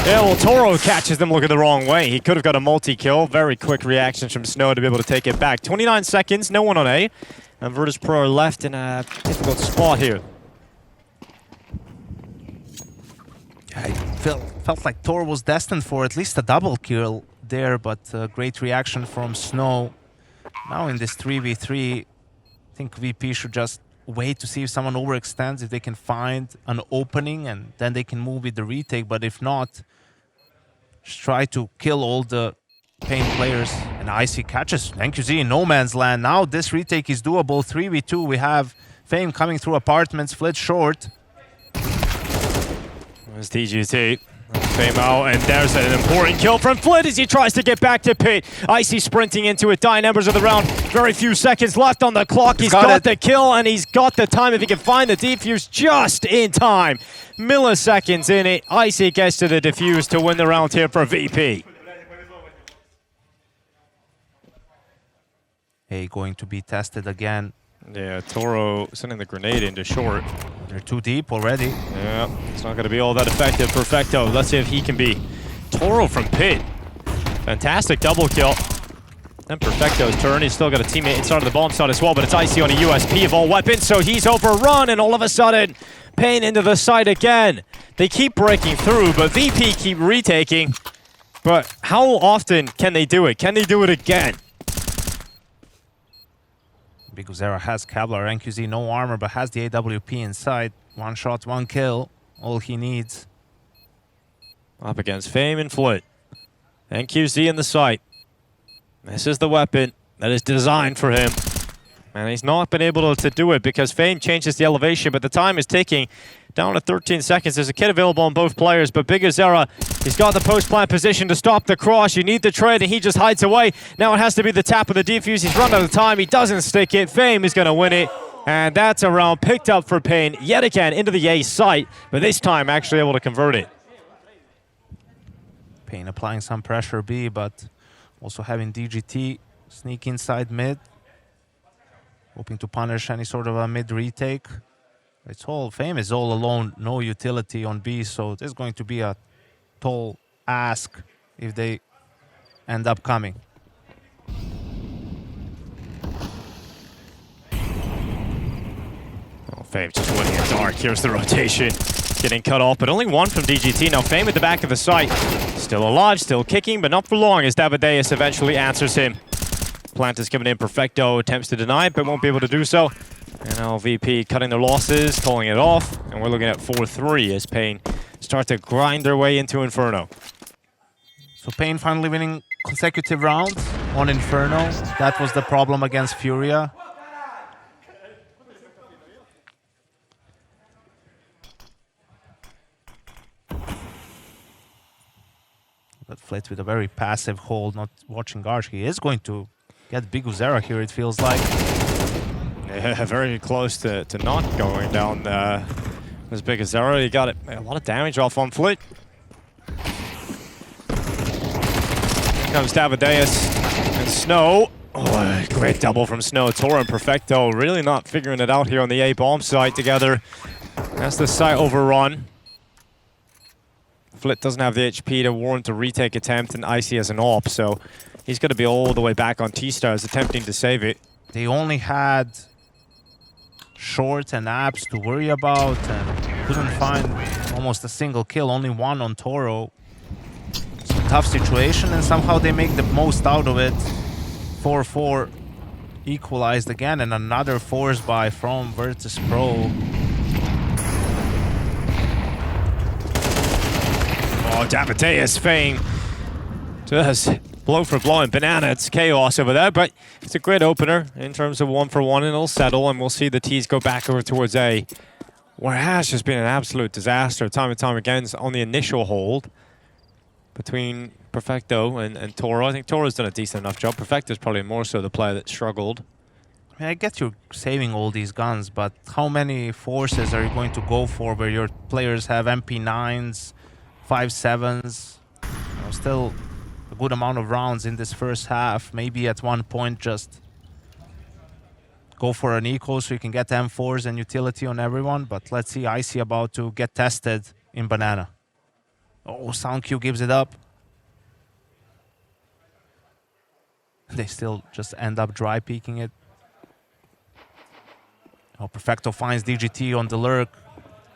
Yeah, well, Toro catches them looking the wrong way. He could have got a multi-kill. Very quick reactions from Snow to be able to take it back. 29 seconds, no one on A. And Virtus.pro are left in a difficult spot here. I felt like Toro was destined for at least a double kill there, but great reaction from Snow. Now in this 3v3, I think VP should just wait to see if someone overextends, if they can find an opening, and then they can move with the retake. But if not, try to kill all the paiN players, and Icy catches MongolZ in no man's land. Now this retake is doable. 3v2. We have faiN coming through apartments. Flit short. There's DGT. faiN out, and there's an important kill from Flit as he tries to get back to pit. Icy sprinting into it. Dying embers of the round. Very few seconds left on the clock. He's got the kill, and he's got the time if he can find the defuse just in time. Milliseconds in it. Icy gets to the defuse to win the round here for VP. Hey, going to be tested again. Yeah, Toro sending the grenade into short. They're too deep already. Yeah, it's not going to be all that effective. Perfecto, let's see if he can be. Toro from pit. Fantastic double kill. And Perfecto's turn. He's still got a teammate inside of the bomb site as well, but it's Icy on a USP of all weapons, so he's overrun, and all of a sudden, paiN into the site again. They keep breaking through, but VP keep retaking. But how often can they do it? Can they do it again? BigZera has Kevlar, MongolZ no armor, but has the AWP inside. One shot, one kill, all he needs. Up against faiN and Flit. MongolZ in the site. This is the weapon that is designed for him. And he's not been able to do it because faiN changes the elevation, but the time is ticking. Down to 13 seconds. There's a kit available on both players, but BigZera, he's got the post-plant position to stop the cross. You need the trade, and he just hides away. Now it has to be the tap of the defuse. He's run out of time. He doesn't stick it. faiN is going to win it, and that's a round picked up for paiN yet again into the A site, but this time actually able to convert it. paiN applying some pressure B, but also having DGT sneak inside mid. Hoping to punish any sort of a mid retake. It's all faiN is all alone, no utility on B, so there's going to be a tall ask if they end up coming. Oh, faiN just winning it dark. Here's the rotation. Getting cut off, but only one from DGT. Now faiN at the back of the site. Still alive, still kicking, but not for long as Davideus eventually answers him. Plant is given in. Perfecto attempts to deny it, but won't be able to do so. And now VP cutting their losses, calling it off. And we're looking at 4-3 as paiN start to grind their way into Inferno. So paiN finally winning consecutive rounds on Inferno. That was the problem against Furia. But Flit with a very passive hold, not watching Garch. He is going to get BigZera here, it feels like. Yeah, very close to not going down as BigZera. He got a lot of damage off on Flit. Here comes Davideus and Snow. Oh, a great double from Snow. Toro and Perfecto really not figuring it out here on the A bomb site together. That's the site overrun. Flit doesn't have the HP to warrant a retake attempt, and Icy has an AWP, so he's going to be all the way back on T-Stars attempting to save it. They only had short and abs to worry about and couldn't find almost a single kill, only one on Toro. It's a tough situation, and somehow they make the most out of it. 4-4 equalized again, and another force buy from Virtus.pro. Oh, Davideus faiN just blow for blow and banana. It's chaos over there, but it's a great opener in terms of 1-for-1, and it'll settle, and we'll see the T's go back over towards A, where it has just been an absolute disaster time and time again on the initial hold between Perfecto and Toro. I think Toro's done a decent enough job. Perfecto's probably more so the player that struggled. I mean, I get you're saving all these guns, but how many forces are you going to go for where your players have MP9s, 5.7s? You know, still a good amount of rounds in this first half. Maybe at one point just go for an eco so you can get M4s and utility on everyone. But let's see, Icy about to get tested in Banana. Oh, SoundQ gives it up. They still just end up dry peeking it. Oh, Perfecto finds DGT on the lurk.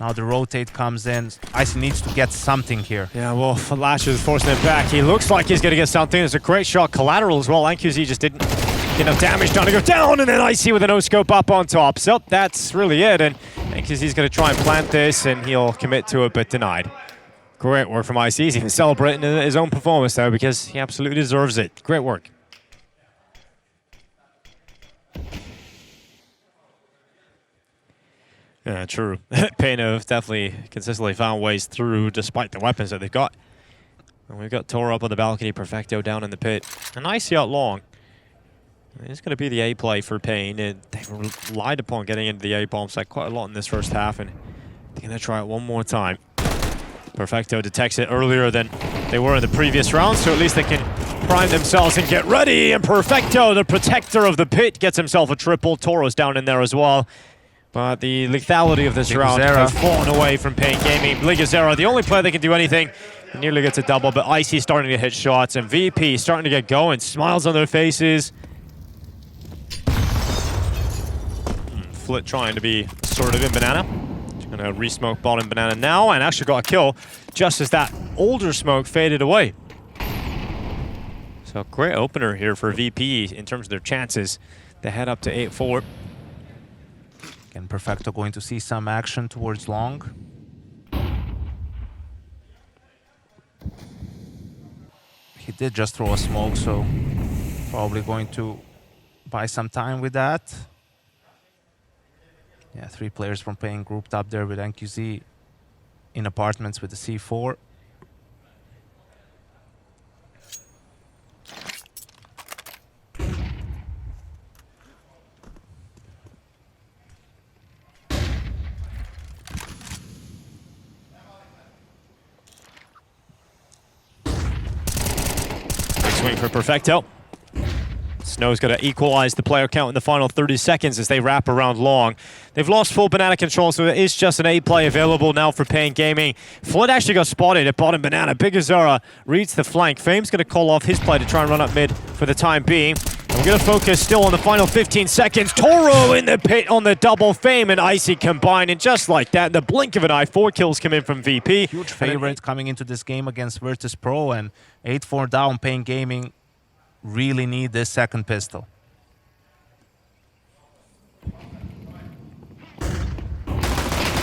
Now the rotate comes in. Icy needs to get something here. Yeah, well, Flash is forcing it back. He looks like he's going to get something. There's a great shot. Collateral as well. MongolZ just didn't get enough damage. Trying to go down, and then Icy with a no-scope up on top. So that's really it. And MongolZ's going to try and plant this, and he'll commit to it, but denied. Great work from IC. He's even celebrating his own performance there because he absolutely deserves it. Great work. Yeah, true. paiN have definitely consistently found ways through despite the weapons that they've got. And we've got Tor up on the balcony, Perfecto down in the pit. And IC out long. It's going to be the A play for paiN. And they've relied upon getting into the A bomb site quite a lot in this first half. And they're going to try it one more time. Perfecto detects it earlier than they were in the previous round, so at least they can prime themselves and get ready. And Perfecto, the protector of the pit, gets himself a triple. Toro's down in there as well. But the lethality of this round has fallen away from Payne Gaming. Ligazera, the only player that can do anything, nearly gets a double, but IC starting to hit shots, and VP starting to get going. Smiles on their faces. Flit trying to be assertive in Banana. Gonna re-smoke bottom Banana now, and actually got a kill just as that older smoke faded away. So great opener here for VP in terms of their chances. They head up to 8-4. Again, Perfecto going to see some action towards long. He did just throw a smoke, so probably going to buy some time with that. Yeah, 3 players from paiN grouped up there with NQZ in apartments with the C4. Big swing for Perfecto. Snow's going to equalize the player count in the final 30 seconds as they wrap around long. They've lost full Banana control, so there is just an A play available now for Payne Gaming. Flood actually got spotted at bottom Banana. Bigazera reads the flank. Fame's going to call off his play to try and run up mid for the time being. And we're going to focus still on the final 15 seconds. Toro in the pit on the double. Fame and Icy combine, and just like that, in the blink of an eye, 4 kills come in from VP. Huge favorite coming into this game against Virtus.pro, and 8-4 down. Payne Gaming really need this second pistol.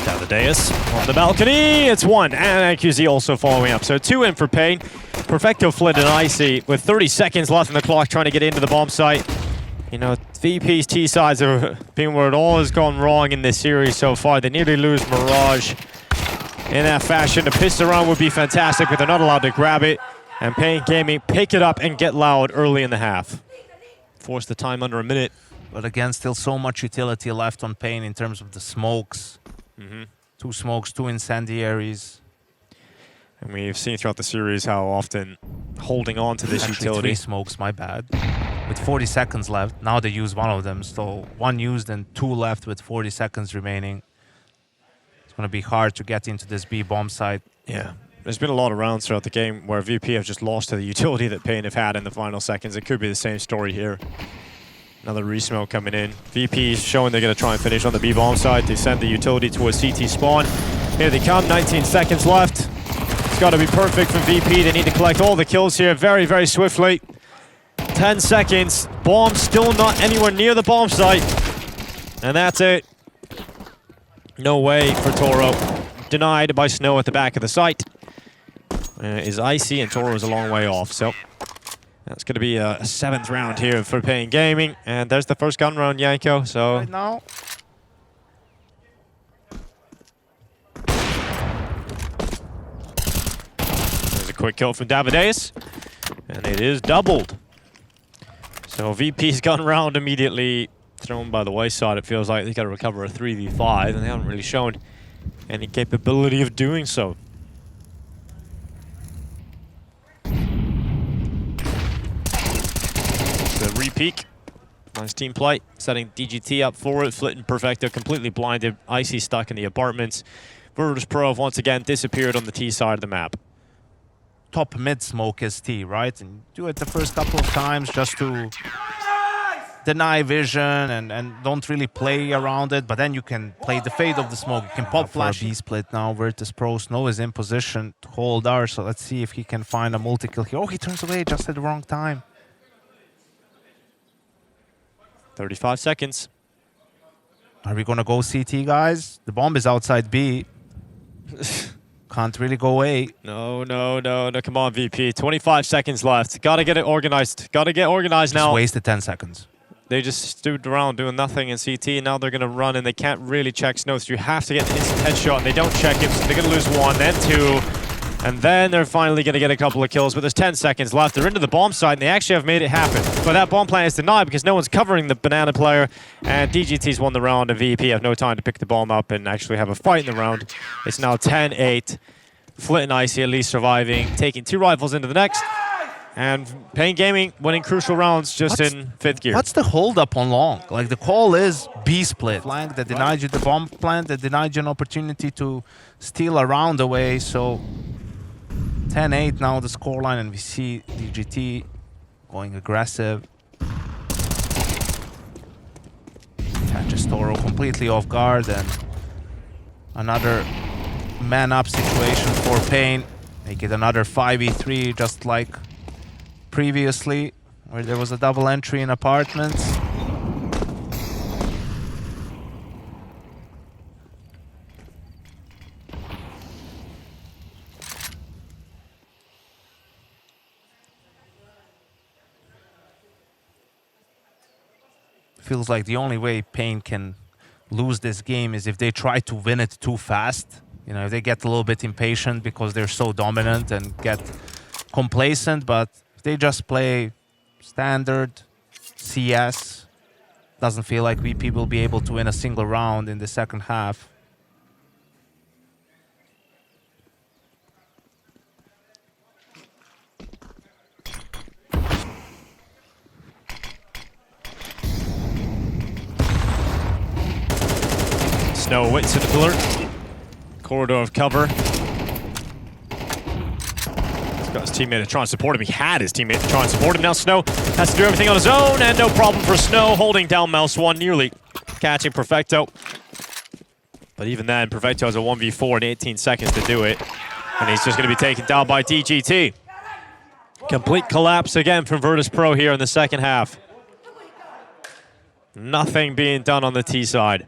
Down the dais, on the balcony, it's 1, and NQZ also following up. So 2 in for paiN. Perfecto, Flit, and Icy with 30 seconds left in the clock trying to get into the bomb site. You know, VP's T-sides have been where it all has gone wrong in this series so far. They nearly lose Mirage in that fashion. The pistol round would be fantastic, but they're not allowed to grab it. And Payne Gaming pick it up and get loud early in the half. Force the time under a minute. But again, still so much utility left on paiN in terms of the smokes. 2 smokes, 2 incendiaries. And we've seen throughout the series how often holding on to this Actually, utility. 3 smokes, my bad. With 40 seconds left, now they use one of them. So 1 used and 2 left with 40 seconds remaining. It's going to be hard to get into this B bomb site. Yeah. There's been a lot of rounds throughout the game where VP have just lost to the utility that paiN have had in the final seconds. It could be the same story here. Another re-smoke coming in. VP is showing they're going to try and finish on the B-bomb side. They send the utility towards CT spawn. Here they come, 19 seconds left. It's got to be perfect for VP. They need to collect all the kills here very, very swiftly. 10 seconds. Bomb still not anywhere near the bomb site. And that's it. No way for Toro. Denied by Snow at the back of the site. Is Icy, and Toro is a long way off. So that's going to be a 7th round here for Payne Gaming. And there's the first gun round, Yanko. So Right now. There's a quick kill from Davideus. And it is doubled. So VP's gun round immediately thrown by the wayside. It feels like they got to recover a 3v5, and they haven't really shown any capability of doing so. The re-peek. Nice team play. Setting DGT up for it. Flit and Perfecto completely blinded. Icy stuck in the apartments. Virtus.pro have once again disappeared on the T side of the map. Top mid smoke is T, right? And do it the first couple of times just to deny vision and don't really play around it. But then you can play the fade of the smoke. You can pop flash. B split now. Virtus.pro. Snow is in position to hold R. So let's see if he can find a multi-kill here. Oh, he turns away just at the wrong time. 35 seconds. Are we gonna go CT, guys? The bomb is outside B. Can't really go away. No, no, no, no. Come on, VP. 25 seconds left. Gotta get it organized. Gotta get organized now. Just wasted 10 seconds. They just stood around doing nothing in CT, and now they're going to run, and they can't really check Snow, so you have to get an instant headshot, and they don't check him, so they're going to lose 1, then 2, and then they're finally going to get a couple of kills, but there's 10 seconds left. They're into the bomb site, and they actually have made it happen. But that bomb plant is denied because no one's covering the banana player, and DGT's won the round, and VP have no time to pick the bomb up and actually have a fight in the round. It's now 10-8. Flit and Icy at least surviving, taking 2 rifles into the next. And Payne Gaming winning crucial rounds just in 5th gear. What's the hold up on long? Like, the call is B split. Flank that denied you the bomb plant, that denied you an opportunity to steal a round away. So 10-8 now the scoreline, and we see DGT going aggressive. Catches Toro completely off guard, and another man-up situation for Payne. Make it another 5v3, just like previously, where there was a double entry in apartments. Feels like the only way Payne can lose this game is if they try to win it too fast. You know, if they get a little bit impatient because they're so dominant and get complacent, but if they just play standard CS, doesn't feel like VP will be able to win a single round in the second half. Snow waits in the pillar. Corridor of cover. He's got his teammate to try and support him. He had his teammate to try and support him. Now Snow has to do everything on his own, and no problem for Snow, holding down Mouse 1, nearly catching Perfecto. But even then, Perfecto has a 1v4 in 18 seconds to do it, and he's just going to be taken down by DGT. Complete collapse again from Virtus.pro here in the second half. Nothing being done on the T side.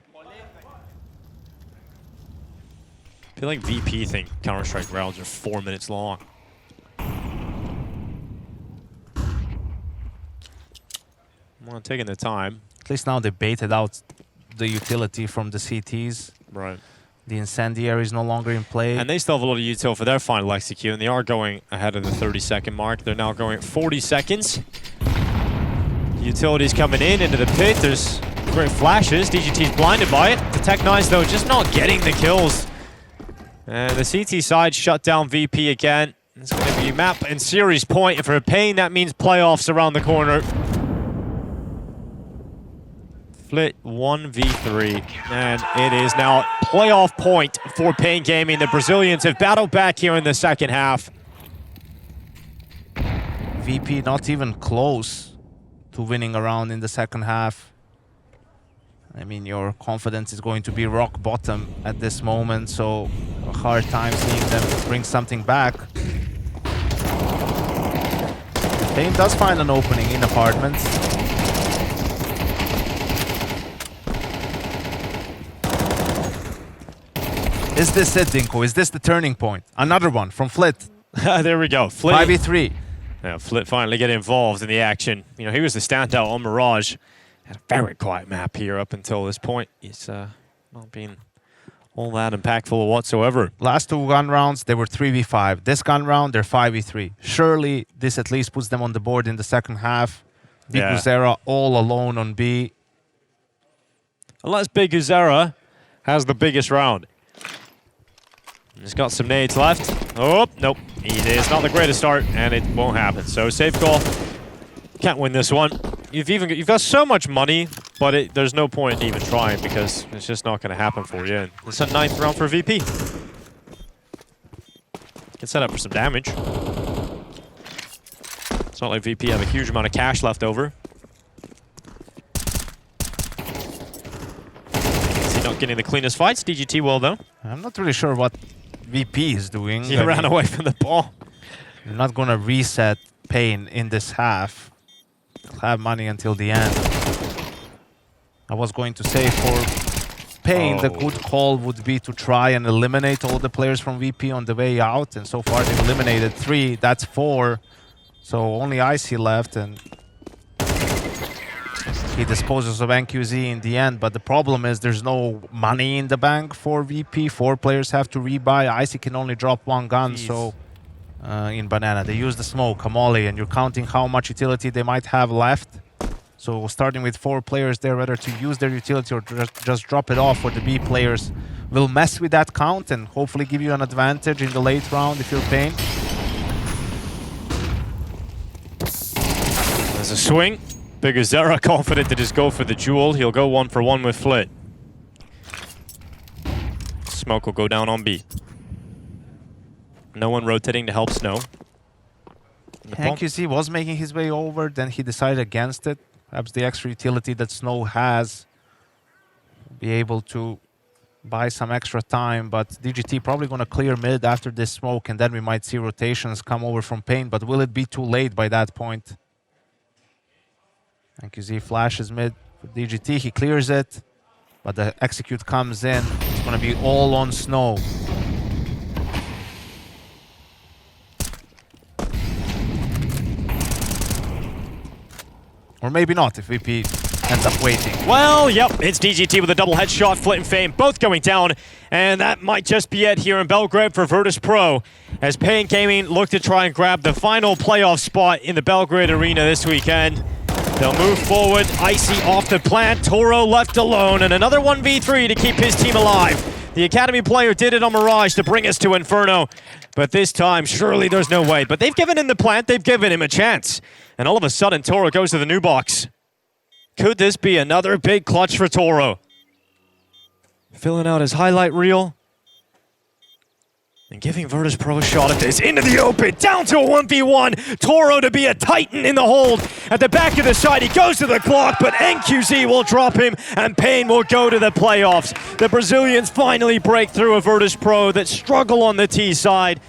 I feel like VP think Counter-Strike rounds are 4 minutes long. Well, taking the time. At least now they baited out the utility from the CTs. Right. The incendiary is no longer in play. And they still have a lot of util for their final execute, and they are going ahead of the 30-second mark. They're now going at 40 seconds. Utility's coming in into the pit. There's great flashes. DGT's blinded by it. The Tech-9s, though, just not getting the kills. And the CT side shut down VP again. It's going to be map and series point. For Payne, that means playoffs around the corner. Flit 1v3. And it is now playoff point for Payne Gaming. The Brazilians have battled back here in the second half. VP not even close to winning a round in the second half. I mean, your confidence is going to be rock bottom at this moment, so a hard time seeing them bring something back. Payne does find an opening in apartments. Is this it, Dinko? Is this the turning point? Another one from Flit. There we go. Flit. 5v3. Yeah, Flit finally get involved in the action. You know, he was the standout on Mirage. Had a very quiet map here up until this point. He's not been all that impactful whatsoever. Last 2 gun rounds, they were 3v5. This gun round, they're 5v3. Surely this at least puts them on the board in the second half. Big Uzera all alone on B. Unless Big Uzera has the biggest round. He's got some nades left. Oh, nope. It is not the greatest start, and it won't happen. So safe call. Can't win this one. You've got so much money, but there's no point in even trying because it's just not going to happen for you. And it's a 9th round for VP. Can set up for some damage. It's not like VP have a huge amount of cash left over. Is he not getting the cleanest fights? DGT will, though. I'm not really sure what VP is doing. He ran away from the ball. You're not going to reset Payne in this half. They'll have money until the end. I was going to say for paiN, the good call would be to try and eliminate all the players from VP on the way out. And so far they've eliminated 3, that's 4. So only Icy left, and he disposes of NQZ in the end. But the problem is there's no money in the bank for VP. 4 players have to rebuy. Icy can only drop 1 gun, so in Banana. They use the smoke, a molly, and you're counting how much utility they might have left. So starting with 4 players there, whether to use their utility or just drop it off, or the B players will mess with that count and hopefully give you an advantage in the late round if you're paiN. There's a swing. Bigger Zera confident to just go for the jewel. He'll go 1 for 1 with Flit. Smoke will go down on B. No one rotating to help Snow. NQZ was making his way over, then he decided against it. Perhaps the extra utility that Snow has be able to buy some extra time, but DGT probably going to clear mid after this smoke, and then we might see rotations come over from paiN, but will it be too late by that point? NQZ flashes mid for DGT, he clears it, but the execute comes in. It's going to be all on Snow. Or maybe not, if VP ends up waiting. Well, yep, it's DGT with a double headshot, Flit and faiN both going down. And that might just be it here in Belgrade for Virtus.pro, as Payne Gaming look to try and grab the final playoff spot in the Belgrade Arena this weekend. They'll move forward, Icy off the plant, Toro left alone, and another 1v3 to keep his team alive. The Academy player did it on Mirage to bring us to Inferno, but this time, surely there's no way. But they've given him the plant, they've given him a chance. And all of a sudden, Toro goes to the new box. Could this be another big clutch for Toro? Filling out his highlight reel. And giving Virtus.pro a shot at this. Into the open, down to a 1v1. Toro to be a titan in the hold. At the back of the side, he goes to the clock, but NQZ will drop him, and paiN will go to the playoffs. The Brazilians finally break through a Virtus.pro that struggle on the T side.